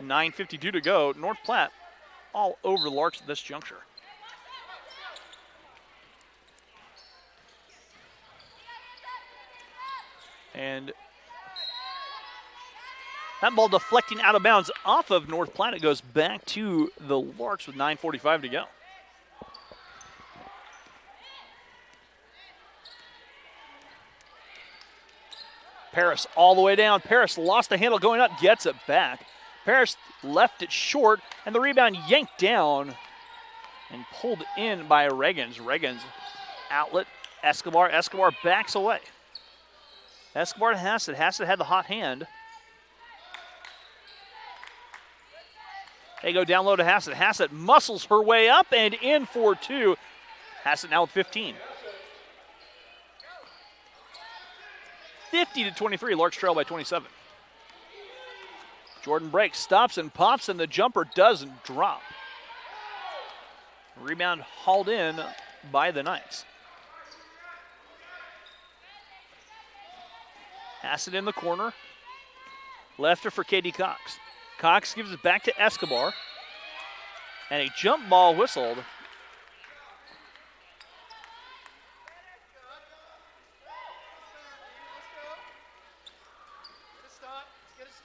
9:52 to go. North Platte all over the Larks at this juncture. And that ball deflecting out of bounds off of North Platte. It goes back to the Larks with 9:45 to go. Paris all the way down. Paris lost the handle going up, gets it back. Paris left it short, and the rebound yanked down and pulled in by Reagans. Reagans outlet, Escobar. Escobar backs away. Escobar to Hassett. Hassett had the hot hand. They go down low to Hassett. Hassett muscles her way up and in for 2. Hassett now with 15. 50-23, Larks trail by 27. Jordan breaks, stops and pops, and the jumper doesn't drop. Rebound hauled in by the Knights. Hassett in the corner. Left her for Katie Cox. Cox gives it back to Escobar. And a jump ball whistled.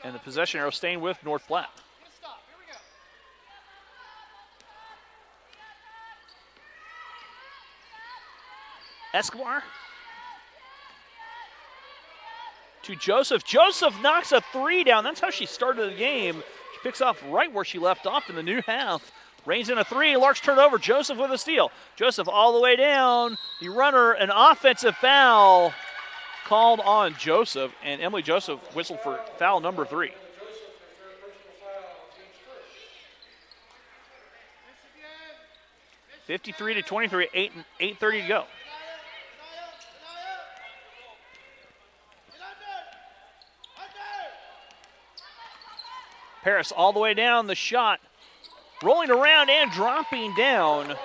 And the possession arrow staying with North Platte. Escobar to Joseph. Joseph knocks a 3 down. That's how she started the game. She picks off right where she left off in the new half. Rains in a 3. Larks turn over. Joseph with a steal. Joseph all the way down. The runner, an offensive foul called on Joseph, and Emily Joseph whistled for foul number 3. (53-23), 8:30 to go. Paris all the way down, the shot rolling around and dropping down.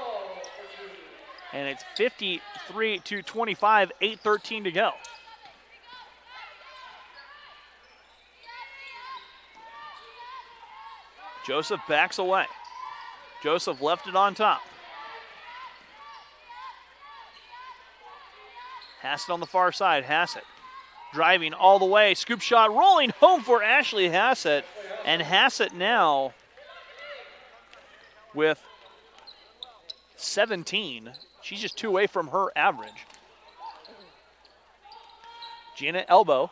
And it's 53-25, 8:13 to go. Joseph backs away. Joseph left it on top. Hassett on the far side. Hassett driving all the way. Scoop shot rolling home for Ashley Hassett. And Hassett now with 17. She's just 2 away from her average. Gina elbow.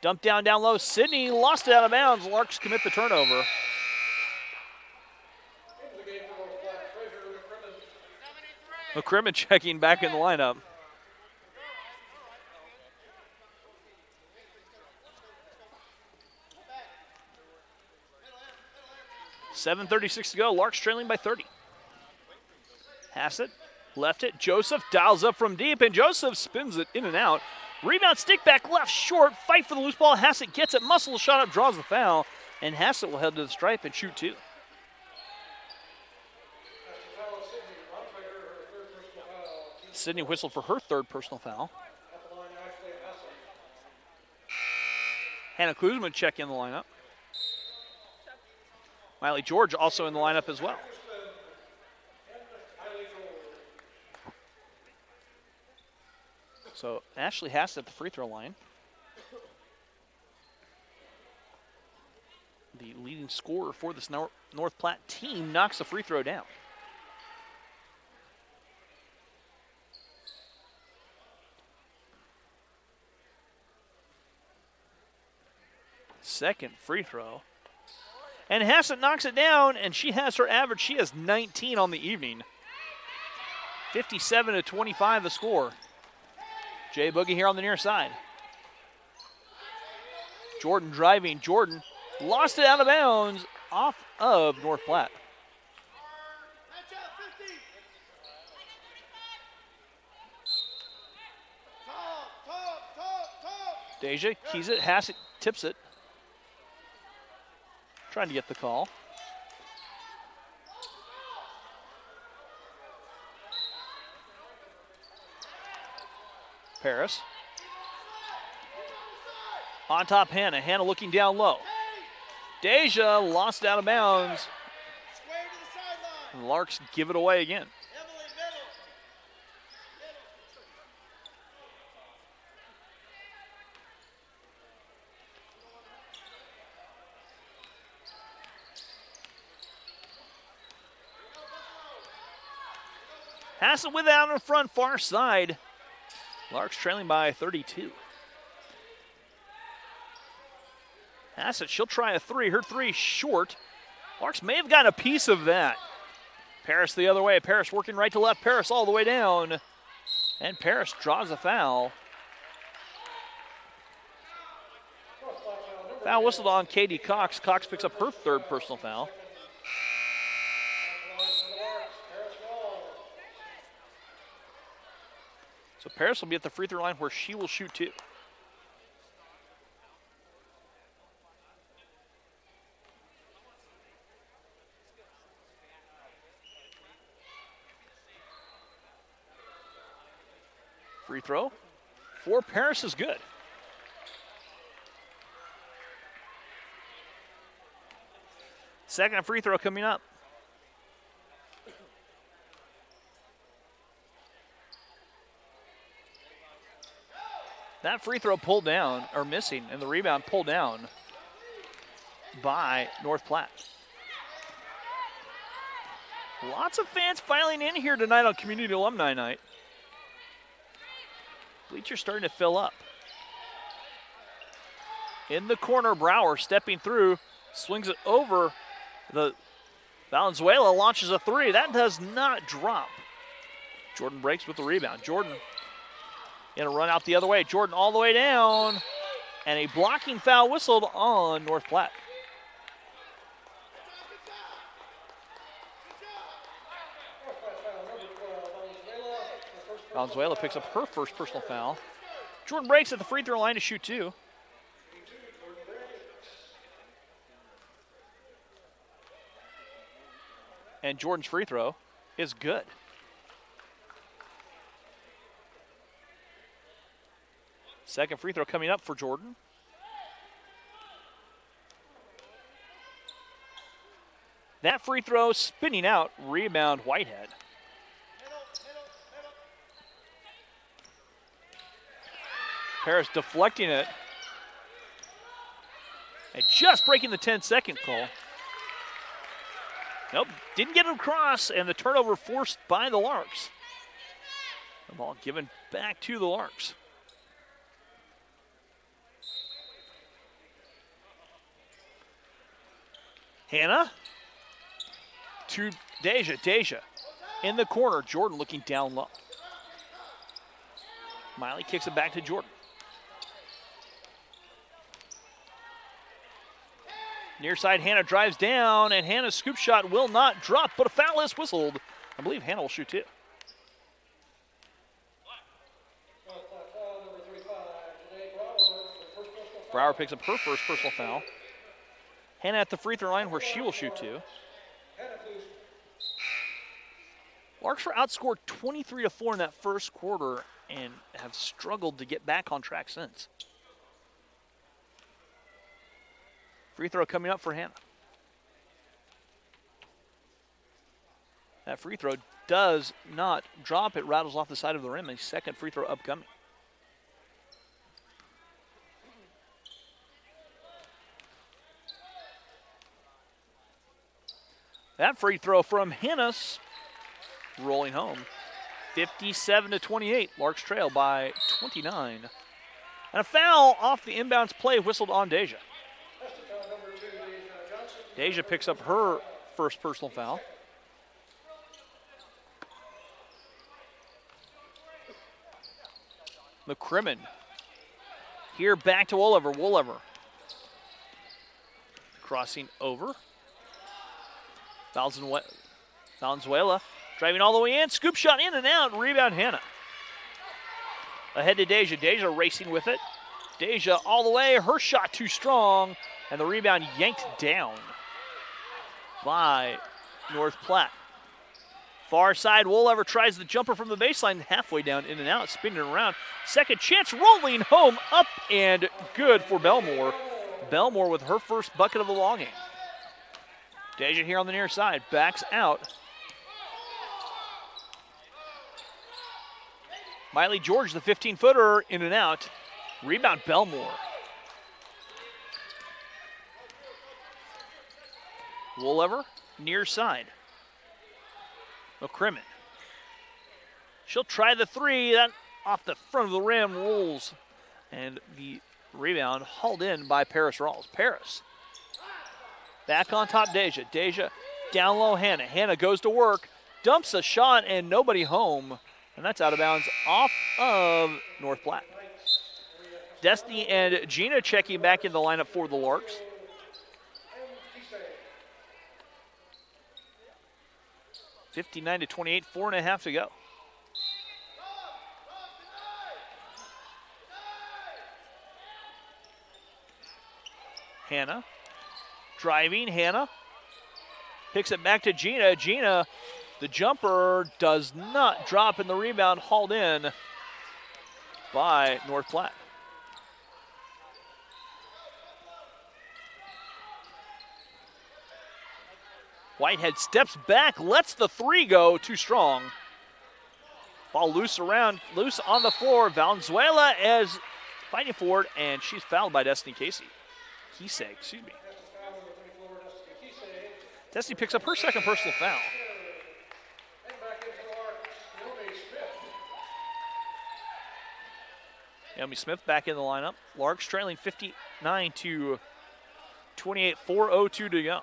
Dumped down low. Sydney lost it out of bounds. Larks commit the turnover. McCrimmon checking back in the lineup. .736 to go. Larks trailing by 30. Hassett left it. Joseph dials up from deep, and Joseph spins it in and out. Rebound, stick back left, short. Fight for the loose ball. Hassett gets it. Muscle shot up, draws the foul, and Hassett will head to the stripe and shoot 2. Sydney whistled for her third personal foul. Hannah Kuzma check in the lineup. Miley George also in the lineup as well. So Ashley Hassett at the free throw line. The leading scorer for this North Platte team knocks the free throw down. Second free throw. And Hassett knocks it down, and she has her average. She has 19 on the evening. 57-25 the score. Jay Boogie here on the near side. Jordan driving. Jordan lost it out of bounds off of North Platte. Deja keys it. Hassett tips it. Trying to get the call. Paris. On top, Hannah. Hannah looking down low. Deja lost it out of bounds. And Larks give it away again. Hassett with it out in front, far side. Larks trailing by 32. Hassett, she'll try a three. Her three short. Larks may have gotten a piece of that. Paris the other way. Paris working right to left. Paris all the way down. And Paris draws a foul. Foul whistled on Katie Cox. Cox picks up her third personal foul. So Paris will be at the free throw line where she will shoot two. Free throw for Paris is good. Second free throw coming up. That free throw pulled down, or missing, and the rebound pulled down by North Platte. Lots of fans filing in here tonight on Community Alumni Night. Bleachers starting to fill up. In the corner, Brower stepping through, swings it over. The Valenzuela launches a three. That does not drop. Jordan breaks with the rebound. Jordan in a run out the other way. Jordan all the way down. And a blocking foul whistled on North Platte. Valenzuela picks up her first personal foul. Jordan breaks at the free throw line to shoot two. And Jordan's free throw is good. Second free throw coming up for Jordan. That free throw spinning out, rebound Whitehead. Paris deflecting it. And just breaking the 10-second call. Nope, didn't get it across, and the turnover forced by the Larks. The ball given back to the Larks. Hannah to Deja. Deja in the corner. Jordan looking down low. Miley kicks it back to Jordan. Near side, Hannah drives down, and Hannah's scoop shot will not drop, but a foul is whistled. I believe Hannah will shoot two. Brower picks up her first personal foul. Hannah at the free throw line where she will shoot two. Larks were outscored 23-4 in that first quarter and have struggled to get back on track since. Free throw coming up for Hannah. That free throw does not drop. It rattles off the side of the rim. A second free throw upcoming. That free throw from Hannah's rolling home. 57-28. Larks trail by 29. And a foul off the inbounds play whistled on Deja. Deja picks up her first personal foul. McCrimmon. Here back to Woolliver. Woolliver. Crossing over. Valenzuela driving all the way in. Scoop shot in and out. Rebound Hannah. Ahead to Deja. Deja racing with it. Deja all the way. Her shot too strong. And the rebound yanked down by North Platte. Far side, Woolliver tries the jumper from the baseline, halfway down, in and out, spinning around. Second chance, rolling home, up and good for Belmore. Belmore with her first bucket of the ball game. Deja here on the near side, backs out. Miley George, the 15-footer, in and out. Rebound Belmore. Woolliver, near side. McCrimmon. She'll try the three. That off the front of the rim rolls. And the rebound hauled in by Paris Rawls. Paris. Back on top, Deja. Deja down low, Hannah. Hannah goes to work. Dumps a shot and nobody home. And that's out of bounds off of North Platte. Destiny and Gina checking back in the lineup for the Larks. (59-28), 4.5 to go. Hannah driving. Hannah picks it back to Gina. Gina, the jumper does not drop, and the rebound hauled in by North Platte. Whitehead steps back, lets the three go, too strong. Ball loose on the floor. Valenzuela is fighting for it, and she's fouled by Destiny Casey. Excuse me. Destiny picks up her second personal foul. Naomi Smith back in the lineup. Larks trailing 59-28, 4:02 to go.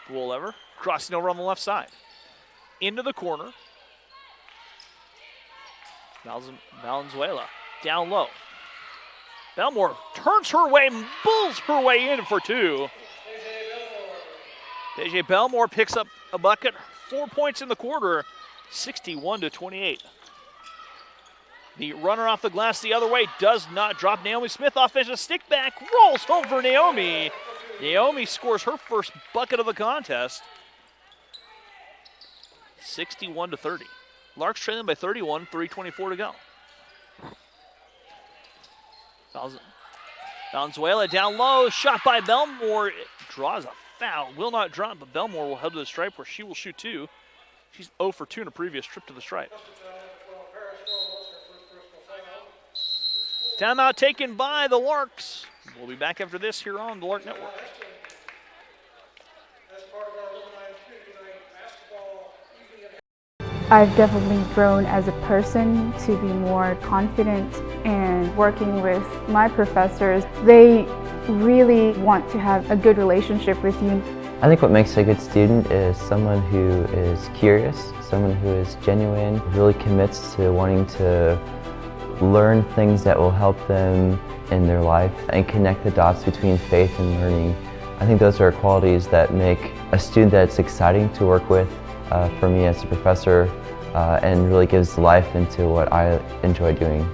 Woolliver crossing over on the left side. Into the corner. Valenzuela down low. Belmore turns her way, bulls her way in for two. Deja Belmore picks up a bucket, 4 points in the quarter, 61-28. The runner off the glass the other way does not drop. Naomi Smith offensive stick back, rolls home for Naomi. Naomi scores her first bucket of the contest. 61-30. Larks trailing by 31, 3:24 to go. Valenzuela down low, shot by Belmore. It draws a foul, will not drop, but Belmore will head to the stripe where she will shoot two. She's 0 for 2 in a previous trip to the stripe. Timeout taken by the Larks. We'll be back after this here on the Lark Network. I've definitely grown as a person to be more confident, and working with my professors, they really want to have a good relationship with you. I think what makes a good student is someone who is curious, someone who is genuine, really commits to wanting to learn things that will help them in their life and connect the dots between faith and learning. I think those are qualities that make a student that's exciting to work with for me as a professor, and really gives life into what I enjoy doing.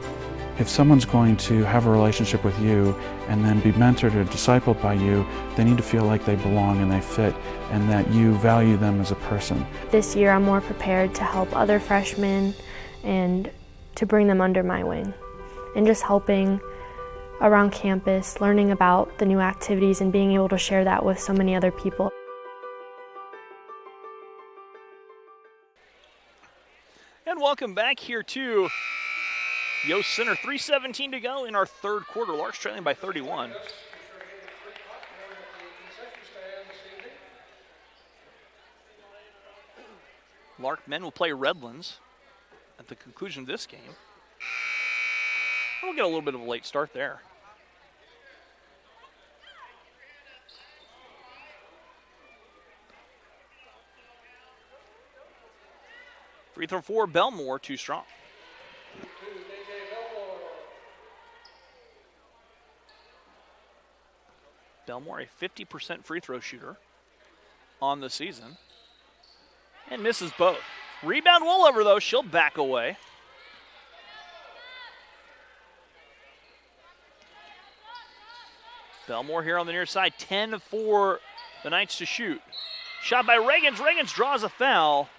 If someone's going to have a relationship with you and then be mentored or discipled by you, they need to feel like they belong and they fit and that you value them as a person. This year I'm more prepared to help other freshmen and to bring them under my wing. And just helping around campus, learning about the new activities and being able to share that with so many other people. And welcome back here to Yost Center. 3:17 to go in our third quarter. Larks trailing by 31. Lark men will play Redlands at the conclusion of this game. We'll get a little bit of a late start there. Free throw for Belmore, too strong. Belmore, a 50% free throw shooter on the season. And misses both. Rebound Woolover, though. She'll back away. Belmore here on the near side. 10 for the Knights to shoot. Shot by Reagans. Reagans draws a foul.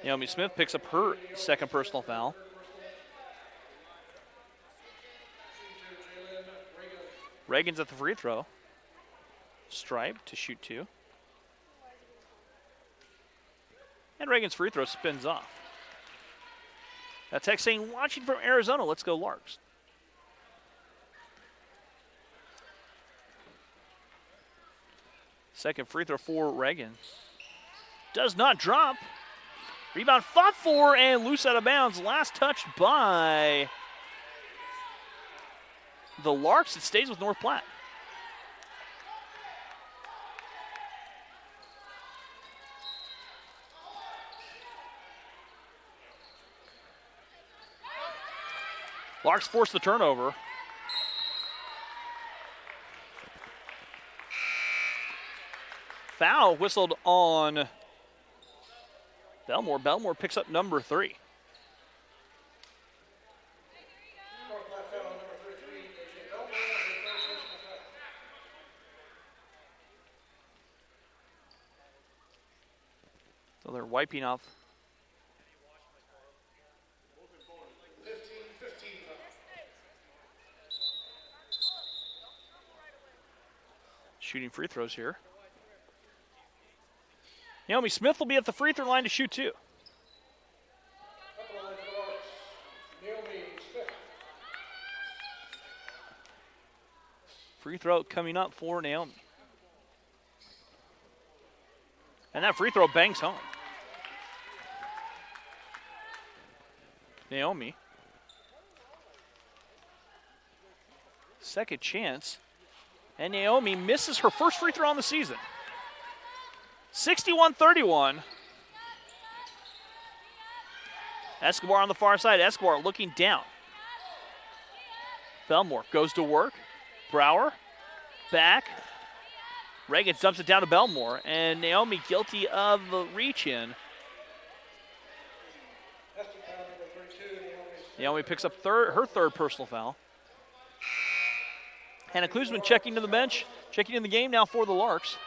Naomi Smith picks up her second personal foul. Reagans at the free throw. Stripe to shoot two. And Reagan's free throw spins off. That text saying, watching from Arizona, let's go Larks. Second free throw for Reagan. Does not drop. Rebound fought for and loose out of bounds. Last touch by the Larks. It stays with North Platte. Larks force the turnover. Foul whistled on Belmore. Belmore picks up number 3. So they're wiping off. Shooting free throws here. Naomi Smith will be at the free throw line to shoot two. Free throw coming up for Naomi. And that free throw bangs home. Naomi. Second chance. And Naomi misses her first free throw on the season. 61-31. Escobar on the far side. Escobar looking down. Belmore goes to work. Brower. Back. Reagan dumps it down to Belmore. And Naomi guilty of the reach in. Naomi picks up her third personal foul. Hannah Klusman checking to the bench, checking in the game now for the Larks.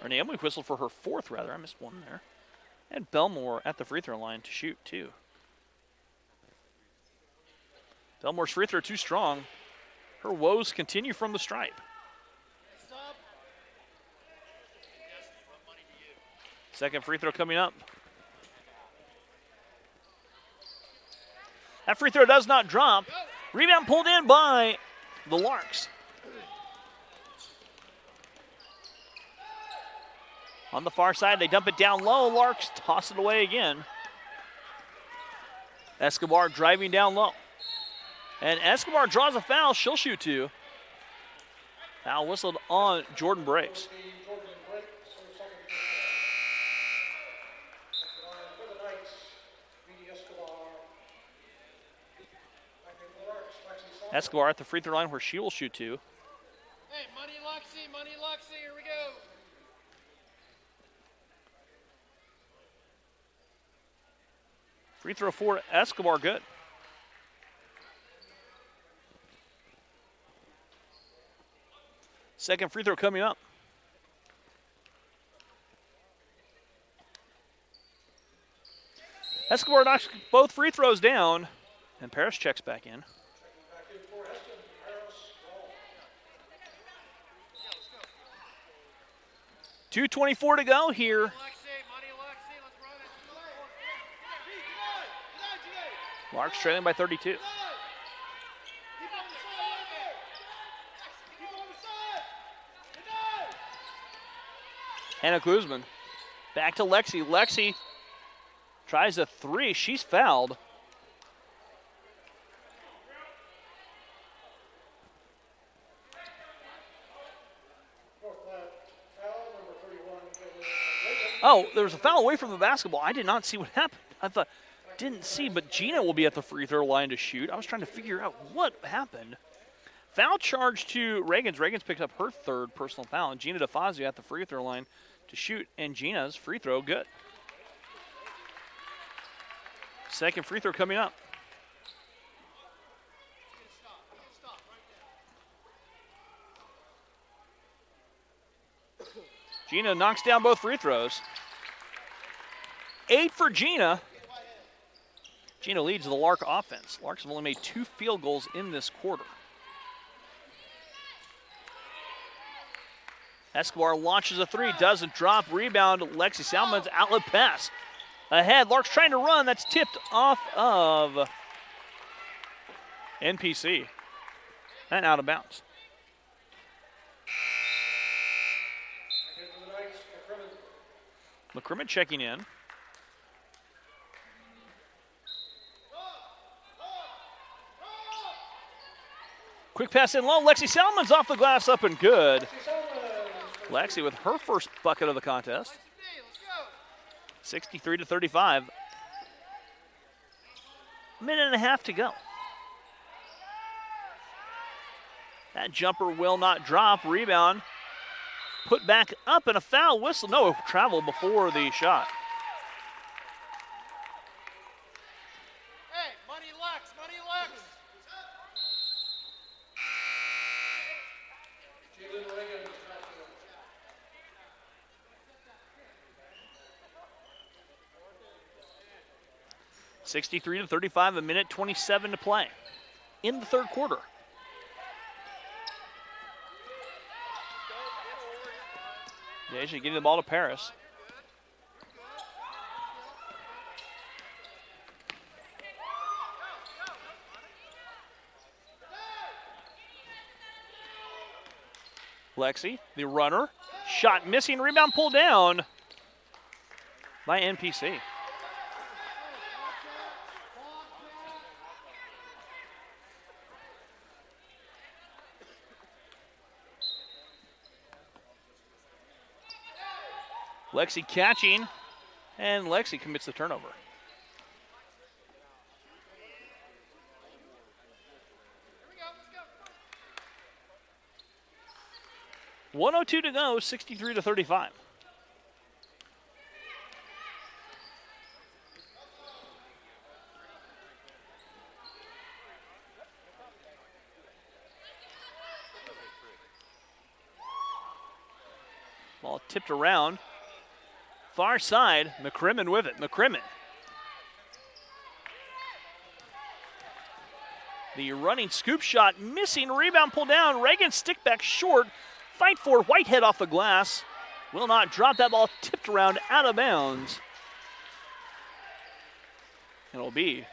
Or Naomi whistled for her fourth, rather. I missed one there. And Belmore at the free throw line to shoot two. Belmore's free throw too strong. Her woes continue from the stripe. Second free throw coming up. That free throw does not drop. Rebound pulled in by the Larks. On the far side, they dump it down low. Larks toss it away again. Escobar driving down low. And Escobar draws a foul. She'll shoot two. Foul whistled on Jordan Briggs. Escobar at the free throw line where she will shoot two. Hey, money Luxie, here we go. Free throw for Escobar, good. Second free throw coming up. Escobar knocks both free throws down, and Paris checks back in. .224 to go here. Larks trailing by 32. Hannah Kuzman back to Lexi. Lexi tries a three. She's fouled. Oh, there was a foul away from the basketball. I did not see what happened. I thought, didn't see, but Gina will be at the free throw line to shoot. I was trying to figure out what happened. Foul charge to Reagan's. Reagan's picked up her third personal foul, and Gina DeFazio at the free throw line to shoot, and Gina's free throw good. Second free throw coming up. Gina knocks down both free throws. 8 for Gina. Gina leads the Lark offense. Larks have only made 2 field goals in this quarter. Escobar launches a three, doesn't drop. Rebound, Lexi Salmon's outlet pass. Ahead, Larks trying to run. That's tipped off of NPC and out of bounds. McCrimmon checking in. Quick pass in low. Lexi Salmon's off the glass, up and good. Lexi with her first bucket of the contest. 63-35. Minute and a half to go. That jumper will not drop. Rebound. Put back up and a foul whistle. No, travel before the shot. Hey, money Lex, money Lex. 63-35, a minute 27 to play in the third quarter. Deja getting the ball to Paris. Lexi, the runner, shot missing, rebound pulled down by NPC. Lexi catching, and Lexi commits the turnover. .102 to go, 63-35. Ball tipped around. Far side, McCrimmon with it. McCrimmon. The running scoop shot missing. Rebound pulled down. Reagan stick back short. Fight for Whitehead off the glass. Will not drop that ball. Tipped around out of bounds. It'll be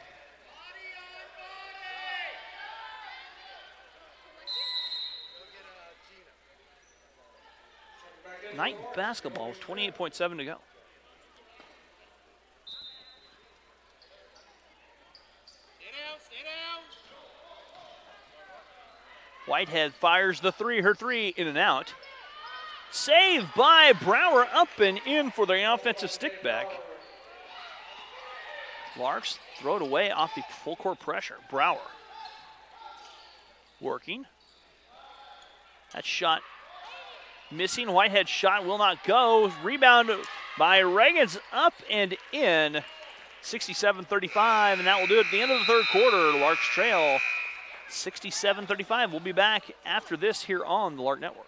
Knight basketball with 28.7 to go. Whitehead fires the three, her three in and out. Saved by Brower, up and in for the offensive stick back. Larks throw it away off the full court pressure. Brower working. That shot missing. Whitehead shot will not go. Rebound by Reagan's up and in. 67-35, and that will do it at the end of the third quarter. Larks trail 67-35. We'll be back after this here on the Lark Network.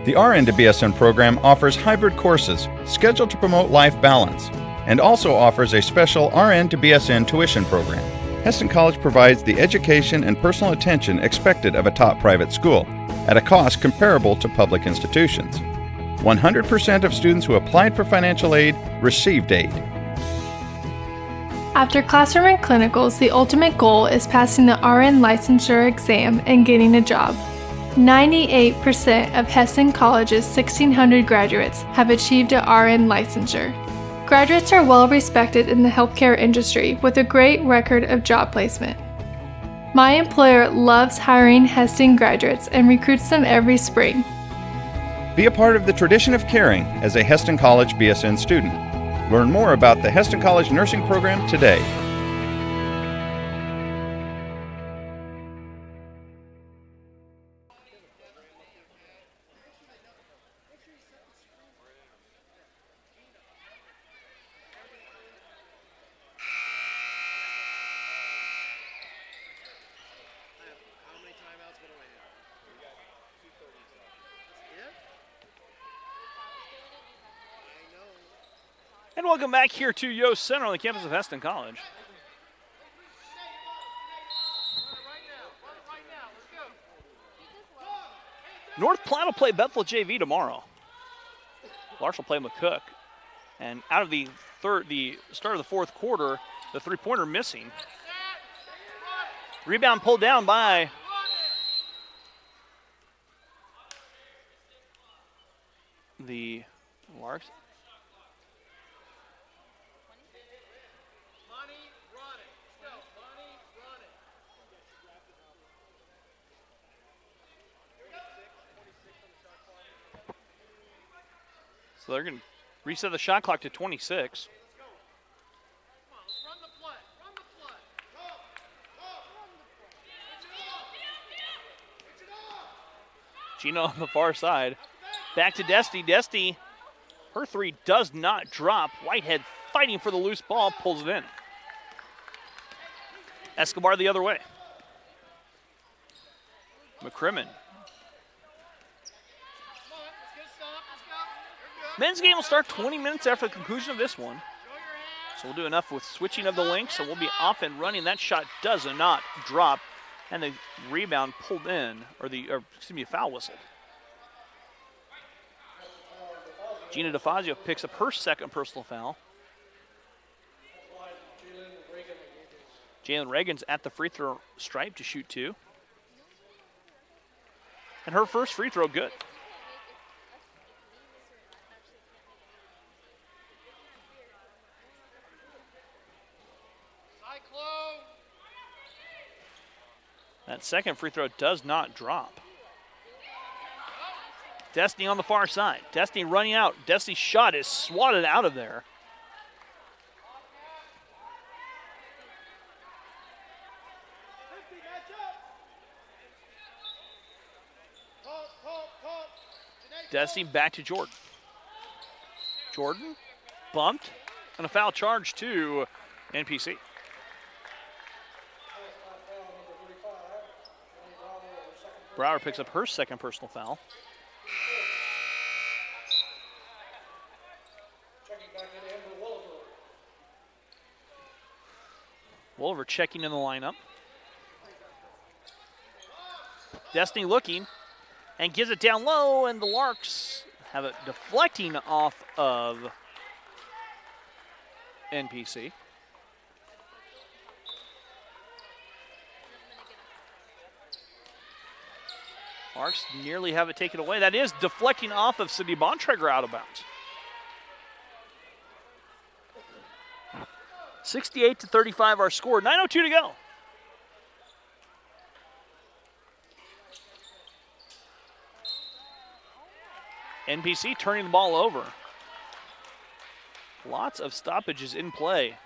The RN to BSN program offers hybrid courses scheduled to promote life balance and also offers a special RN to BSN tuition program. Hesston College provides the education and personal attention expected of a top private school at a cost comparable to public institutions. 100% of students who applied for financial aid received aid. After classroom and clinicals, the ultimate goal is passing the RN licensure exam and getting a job. 98% of Hesston College's 1,600 graduates have achieved a RN licensure. Graduates are well respected in the healthcare industry with a great record of job placement. My employer loves hiring Hesston graduates and recruits them every spring. Be a part of the tradition of caring as a Hesston College BSN student. Learn more about the Hesston College nursing program today. And welcome back here to Yost Center on the campus of Hesston College. North Platte will play Bethel JV tomorrow. Larks will play McCook. And out of the start of the fourth quarter, the three-pointer missing. Rebound pulled down by the Larks. So they're going to reset the shot clock to 26. Gino on the far side. Back to Destiny. Destiny, her three does not drop. Whitehead fighting for the loose ball, pulls it in. Escobar the other way. McCrimmon. Men's game will start 20 minutes after the conclusion of this one. So we'll do enough with switching of the links, so we'll be off and running. That shot does not drop, and the rebound pulled in, or a foul whistled. Gina DeFazio picks up her second personal foul. Jalen Reagan's at the free throw stripe to shoot two. And her first free throw good. That second free throw does not drop. Destiny on the far side. Destiny running out. Destiny's shot is swatted out of there. Destiny back to Jordan. Jordan bumped, and a foul charge to NPC. Brower picks up her second personal foul. Wolver checking in the lineup. Destiny looking and gives it down low, and the Larks have it deflecting off of NPC. Larks nearly have it taken away. That is deflecting off of Sydney Bontrager out of bounds. 68-35 our score. 9:02 to go. NPC turning the ball over. Lots of stoppages in play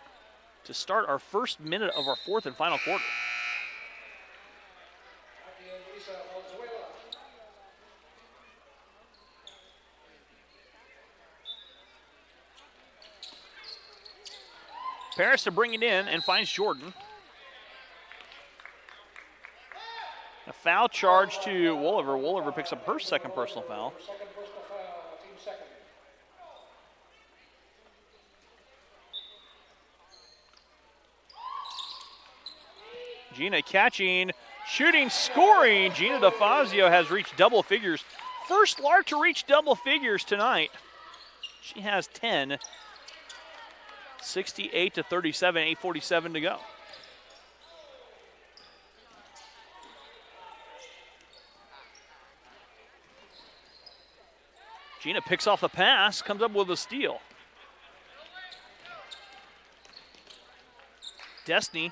to start our first minute of our fourth and final quarter. Paris to bring it in and finds Jordan. A foul charge to Wolliver. Wolliver picks up her second personal foul. Gina catching, shooting, scoring. Gina DeFazio has reached double figures. First Lark to reach double figures tonight. She has 10. 68 to 37, 8:47 to go. Gina picks off the pass, comes up with a steal. Destiny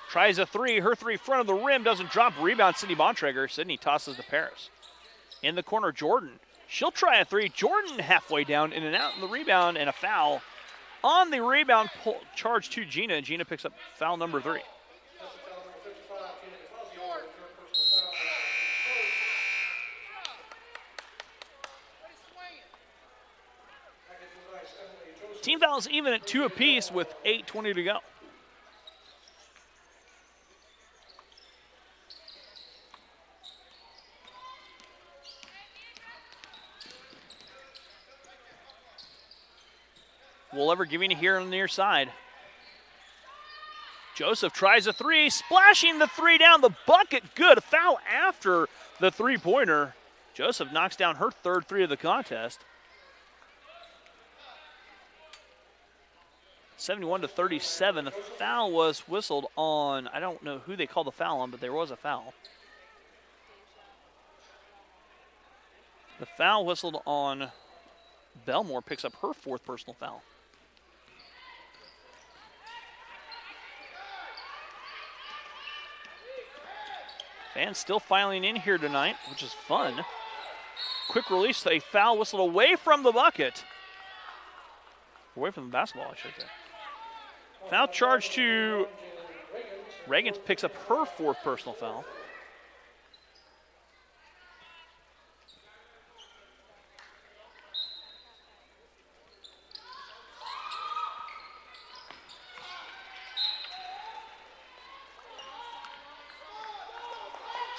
tries a three. Her three front of the rim doesn't drop. Rebound, Sydney Bontrager. Sydney tosses to Paris. In the corner, Jordan. She'll try a three. Jordan halfway down, in and out in the rebound, and a foul. On the rebound charge to Gina. Gina picks up foul number 3. Team fouls even at 2 apiece with 8:20 to go. Wolliver giving it here on the near side. Joseph tries a three, splashing the three down the bucket. Good. A foul after the three-pointer. Joseph knocks down her third three of the contest. 71 to 37. The foul was whistled on, I don't know who they called the foul on, but there was a foul. The foul whistled on Belmore, picks up her 4th personal foul. Fans still filing in here tonight, which is fun. Quick release, a foul whistled away from the bucket. Away from the basketball, I should say. Foul charge to Reagan, picks up her 4th personal foul.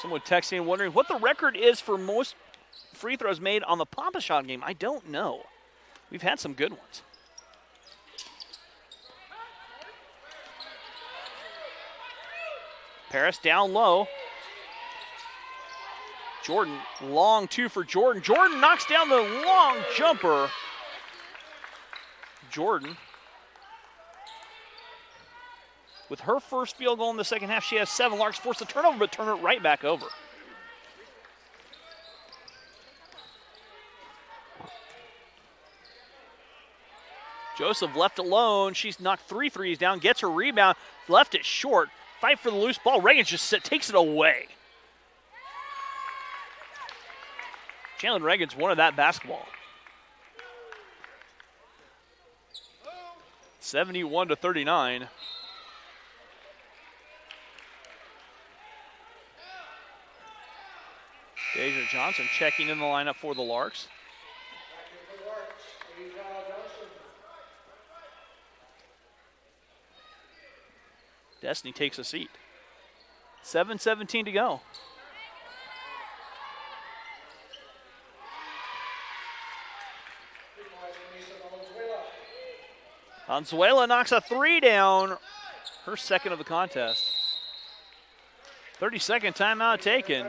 Someone texting and wondering what the record is for most free throws made on the Papa-Shot game. I don't know. We've had some good ones. Paris down low. Jordan, long 2 for Jordan. Jordan knocks down the long jumper. Jordan, with her first field goal in the second half, she has 7. Larks force the turnover, but turn it right back over. Joseph left alone. She's knocked 3 threes down, gets her rebound, left it short. Fight for the loose ball. Reagan just takes it away. Jalen Reagan's wanted that basketball. 71 to 39. Deja Johnson checking in the lineup for the Larks. Destiny takes a seat. 7:17 to go. Consuela knocks a 3 down, her 2nd of the contest. 30-second timeout taken.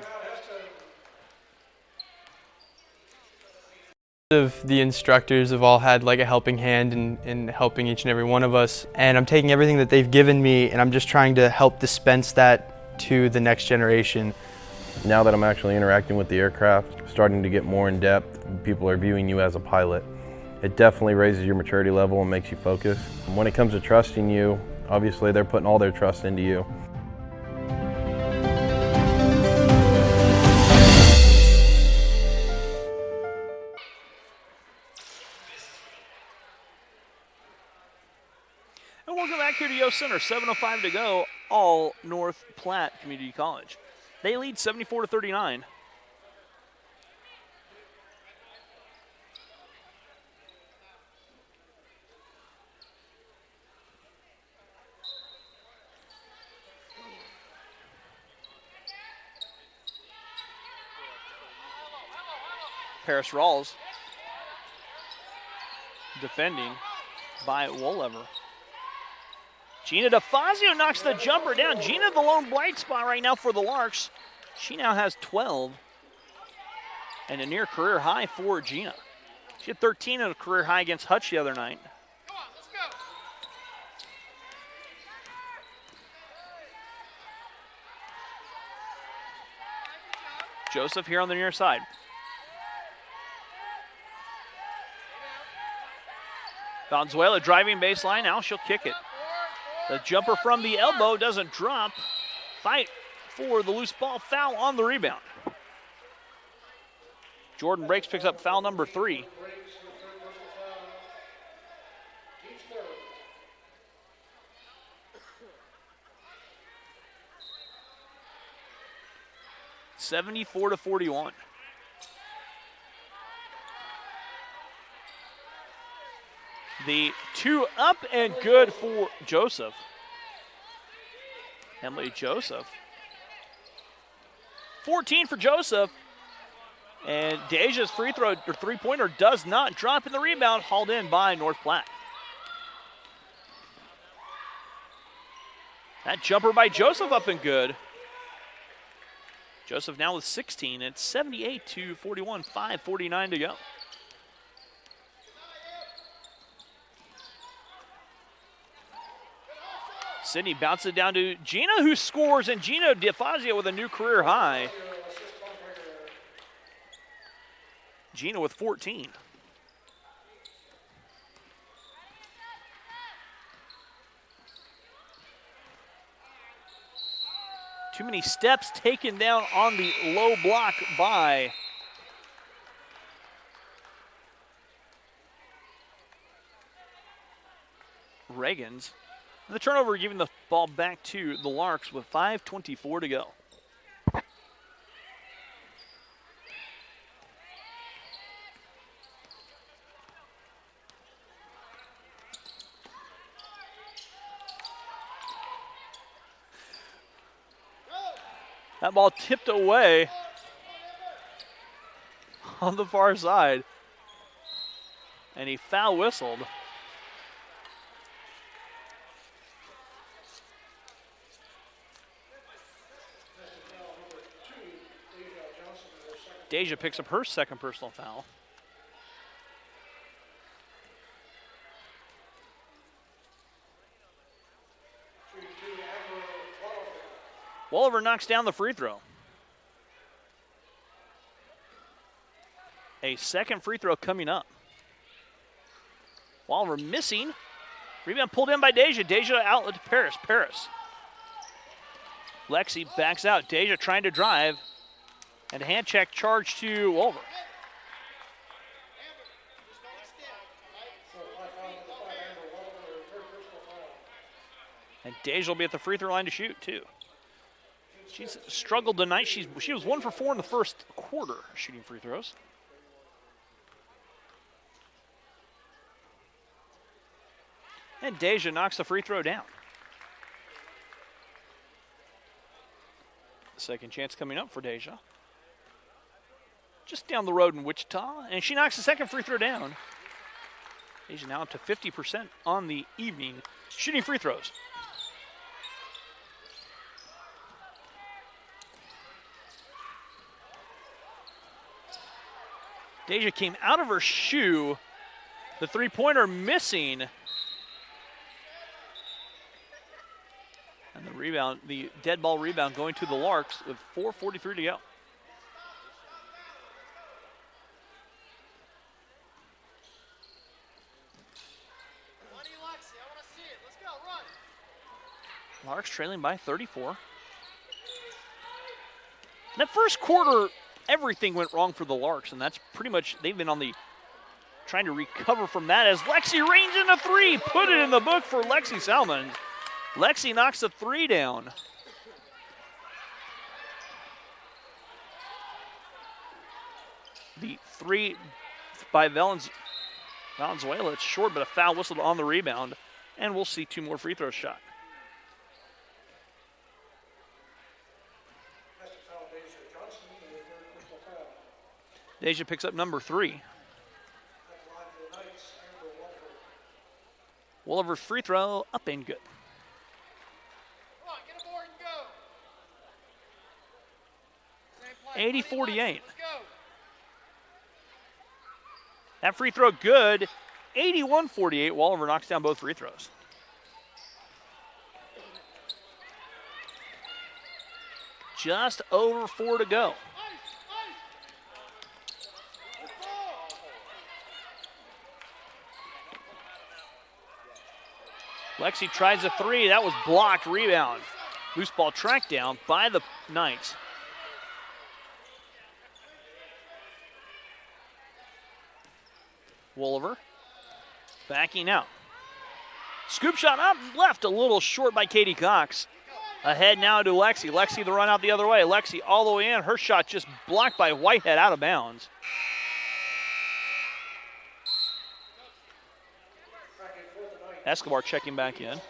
The instructors have all had like a helping hand in helping each and every one of us, and I'm taking everything that they've given me and I'm just trying to help dispense that to the next generation. Now that I'm actually interacting with the aircraft, starting to get more in depth, people are viewing you as a pilot. It definitely raises your maturity level and makes you focus. And when it comes to trusting you, obviously they're putting all their trust into you. And welcome back here to Yost Center. 7:05 to go. All North Platte Community College. They lead 74 to 39. Paris Rawls defending by Wollever. Gina DeFazio knocks the jumper down. Gina, the lone bright spot right now for the Larks. She now has 12 and a near career high for Gina. She had 13 and a career high against Hutch the other night. Come on, let's go. Joseph here on the near side. Valenzuela driving baseline. Now she'll kick it. The jumper from the elbow doesn't drop. Fight for the loose ball. Foul on the rebound. Jordan Breaks picks up foul number 3. (74-41). The 2 up and good for Joseph. Emily Joseph. 14 for Joseph. And Deja's free throw or three-pointer does not drop in the rebound, hauled in by North Platte. That jumper by Joseph up and good. Joseph now with 16. It's 78-41, 5:49 to go. Sydney bounces it down to Gina, who scores, and Gina DeFazio with a new career high. Gina with 14. Too many steps taken down on the low block by Reagans. The turnover giving the ball back to the Larks with 5:24 to go. That ball tipped away on the far side, and he foul whistled. Deja picks up her second personal foul. Wollever knocks down the free throw. A second free throw coming up. Wollever missing. Rebound pulled in by Deja. Deja outlet to Paris. Paris. Lexi backs out. Deja trying to drive. And a hand check charge to Wollever. And Deja will be at the free throw line to shoot, too. She's struggled tonight. She was 1 for 4 in the first quarter shooting free throws. And Deja knocks the free throw down. Second chance coming up for Deja. Just down the road in Wichita, and she knocks the second free throw down. Deja now up to 50% on the evening shooting free throws. Deja came out of her shoe. The three-pointer missing. And the rebound, the dead ball rebound going to the Larks with 4:43 to go. Larks trailing by 34. That first quarter, everything went wrong for the Larks, and that's pretty much, they've been on the, trying to recover from that as Lexi rains in a three. Put it in the book for Lexi Salmon. Lexi knocks a three down. The three by Valenzuela, it's short, but a foul whistled on the rebound, and we'll see 2 more free throws shot. Deja picks up number 3. Wolliver's free throw up and good. 80-48. That free throw good. 81-48. Walliver knocks down both free throws. Just over 4 to go. Lexi tries a 3. That was blocked. Rebound. Loose ball tracked down by the Knights. Wolliver backing out. Scoop shot up left, a little short by Katie Cox. Ahead now to Lexi. Lexi the run out the other way. Lexi all the way in. Her shot just blocked by Whitehead out of bounds. Escobar checking back in.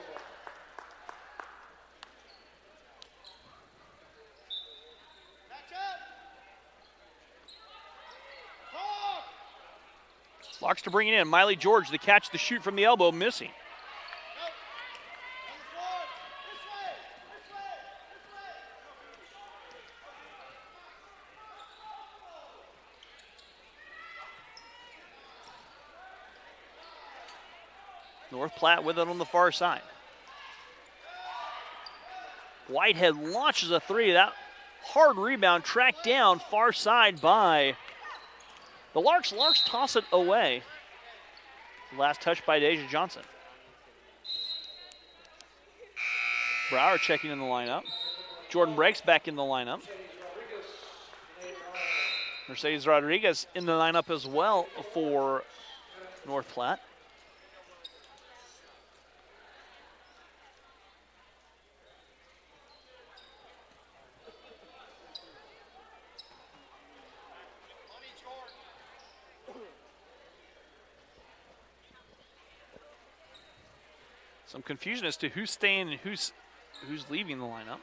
Larks to bring it in. Miley George, the catch, the shoot from the elbow, missing. North Platte with it on the far side. Whitehead launches a 3. That hard rebound tracked down far side by the Larks. Larks toss it away. Last touch by Deja Johnson. Brower checking in the lineup. Jordan Breaks back in the lineup. Mercedes Rodriguez in the lineup as well for North Platte. Some confusion as to who's staying and who's leaving the lineup.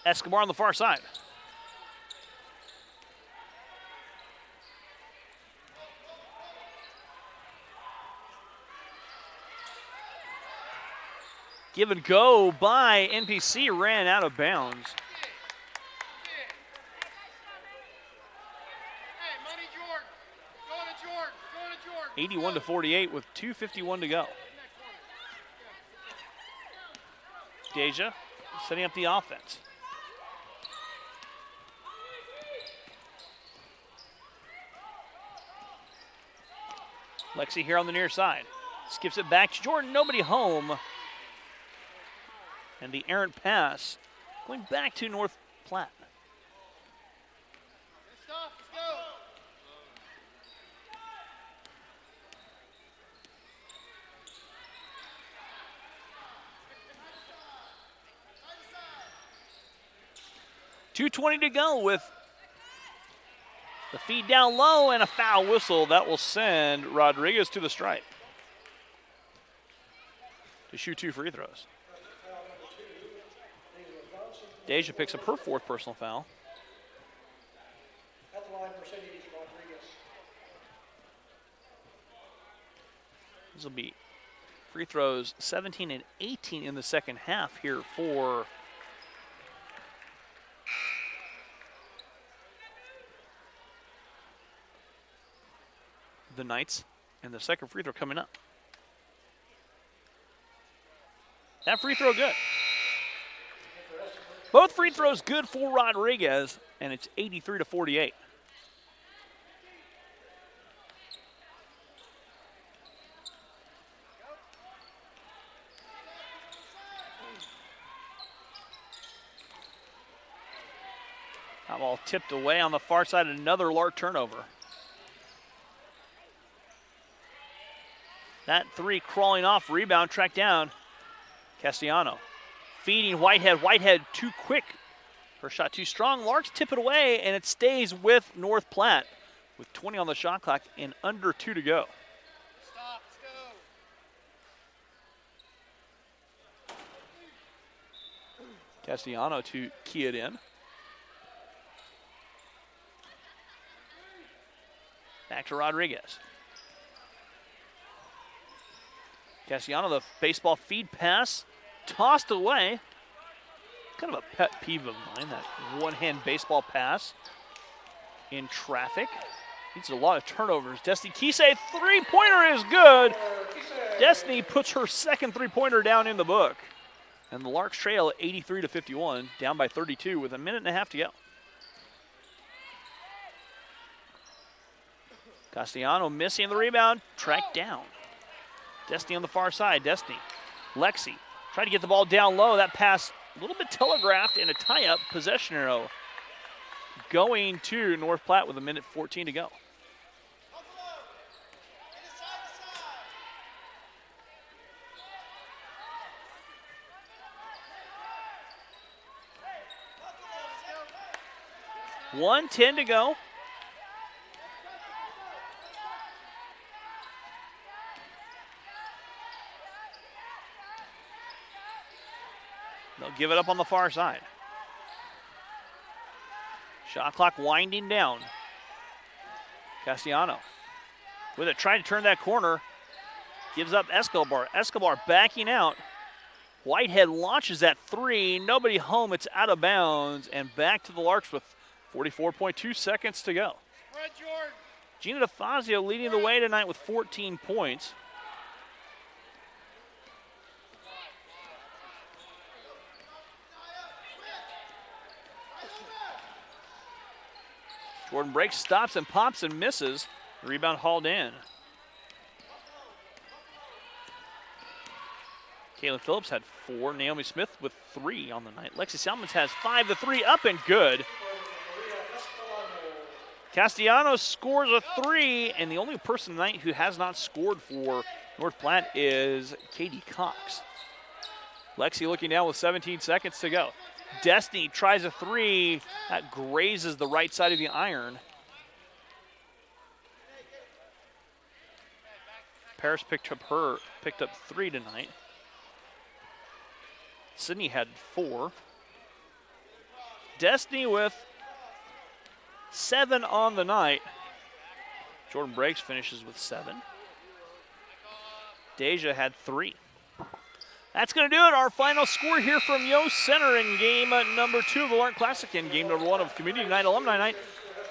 Escobar on the far side. Give and go by NPC, ran out of bounds. 81-48 with 2:51 to go. Deja setting up the offense. Lexi here on the near side. Skips it back to Jordan, nobody home. And the errant pass going back to North Platte. .220 to go with the feed down low and a foul whistle. That will send Rodriguez to the stripe to shoot 2 free throws. Deja picks up her 4th personal foul. This will be free throws 17 and 18 in the second half here for the Knights, and the second free throw coming up. That free throw good. Both free throws good for Rodriguez, and it's 83-48. That ball tipped away on the far side, another Lark turnover. That 3 crawling off, rebound tracked down. Castellano feeding Whitehead. Whitehead too quick. Her shot too strong. Larks tip it away, and it stays with North Platte with 20 on the shot clock and under 2 to go. Stop, let's go. Castellano to key it in. Back to Rodriguez. Castellano, the baseball feed pass, tossed away. Kind of a pet peeve of mine, that one-hand baseball pass in traffic. Needs a lot of turnovers. Destiny Kisei, three-pointer is good. Destiny puts her second three-pointer down in the book. And the Larks trail 83-51, down by 32 with a minute and a half to go. Castellano missing the rebound, tracked down. Destiny on the far side, Destiny. Lexi tried to get the ball down low. That pass a little bit telegraphed and a tie-up possession arrow going to North Platte with a minute 14 to go. $1:10 to go. They'll give it up on the far side. Shot clock winding down. Castellano with it, trying to turn that corner. Gives up Escobar. Escobar backing out. Whitehead launches that three. Nobody home. It's out of bounds. And back to the Larks with 44.2 seconds to go. Gina DeFazio leading the way tonight with 14 points. Jordan breaks, stops, and pops and misses. Rebound hauled in. Kaylin Phillips had 4. Naomi Smith with 3 on the night. Lexi Salmons has 5. The 3 up and good. Castellanos scores a 3, and the only person tonight who has not scored for North Platte is Katie Cox. Lexi looking down with 17 seconds to go. Destiny tries a 3. That grazes the right side of the iron. Paris picked up 3 tonight. Sydney had 4. Destiny with 7 on the night. Jordan Briggs finishes with 7. Deja had 3. That's going to do it. Our final score here from Yost Center in game number 2 of the Lark Classic and game number 1 of Community Night, Alumni Night.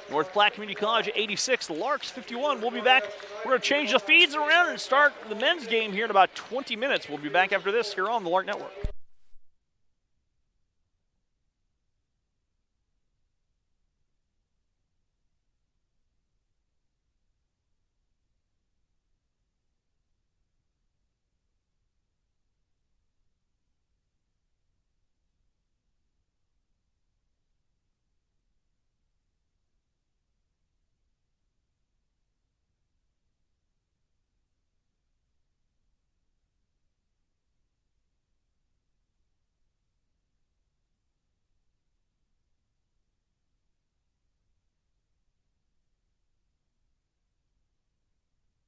North Platte Community College 86, the Larks 51. We'll be back. We're going to change the feeds around and start the men's game here in about 20 minutes. We'll be back after this here on the Lark Network.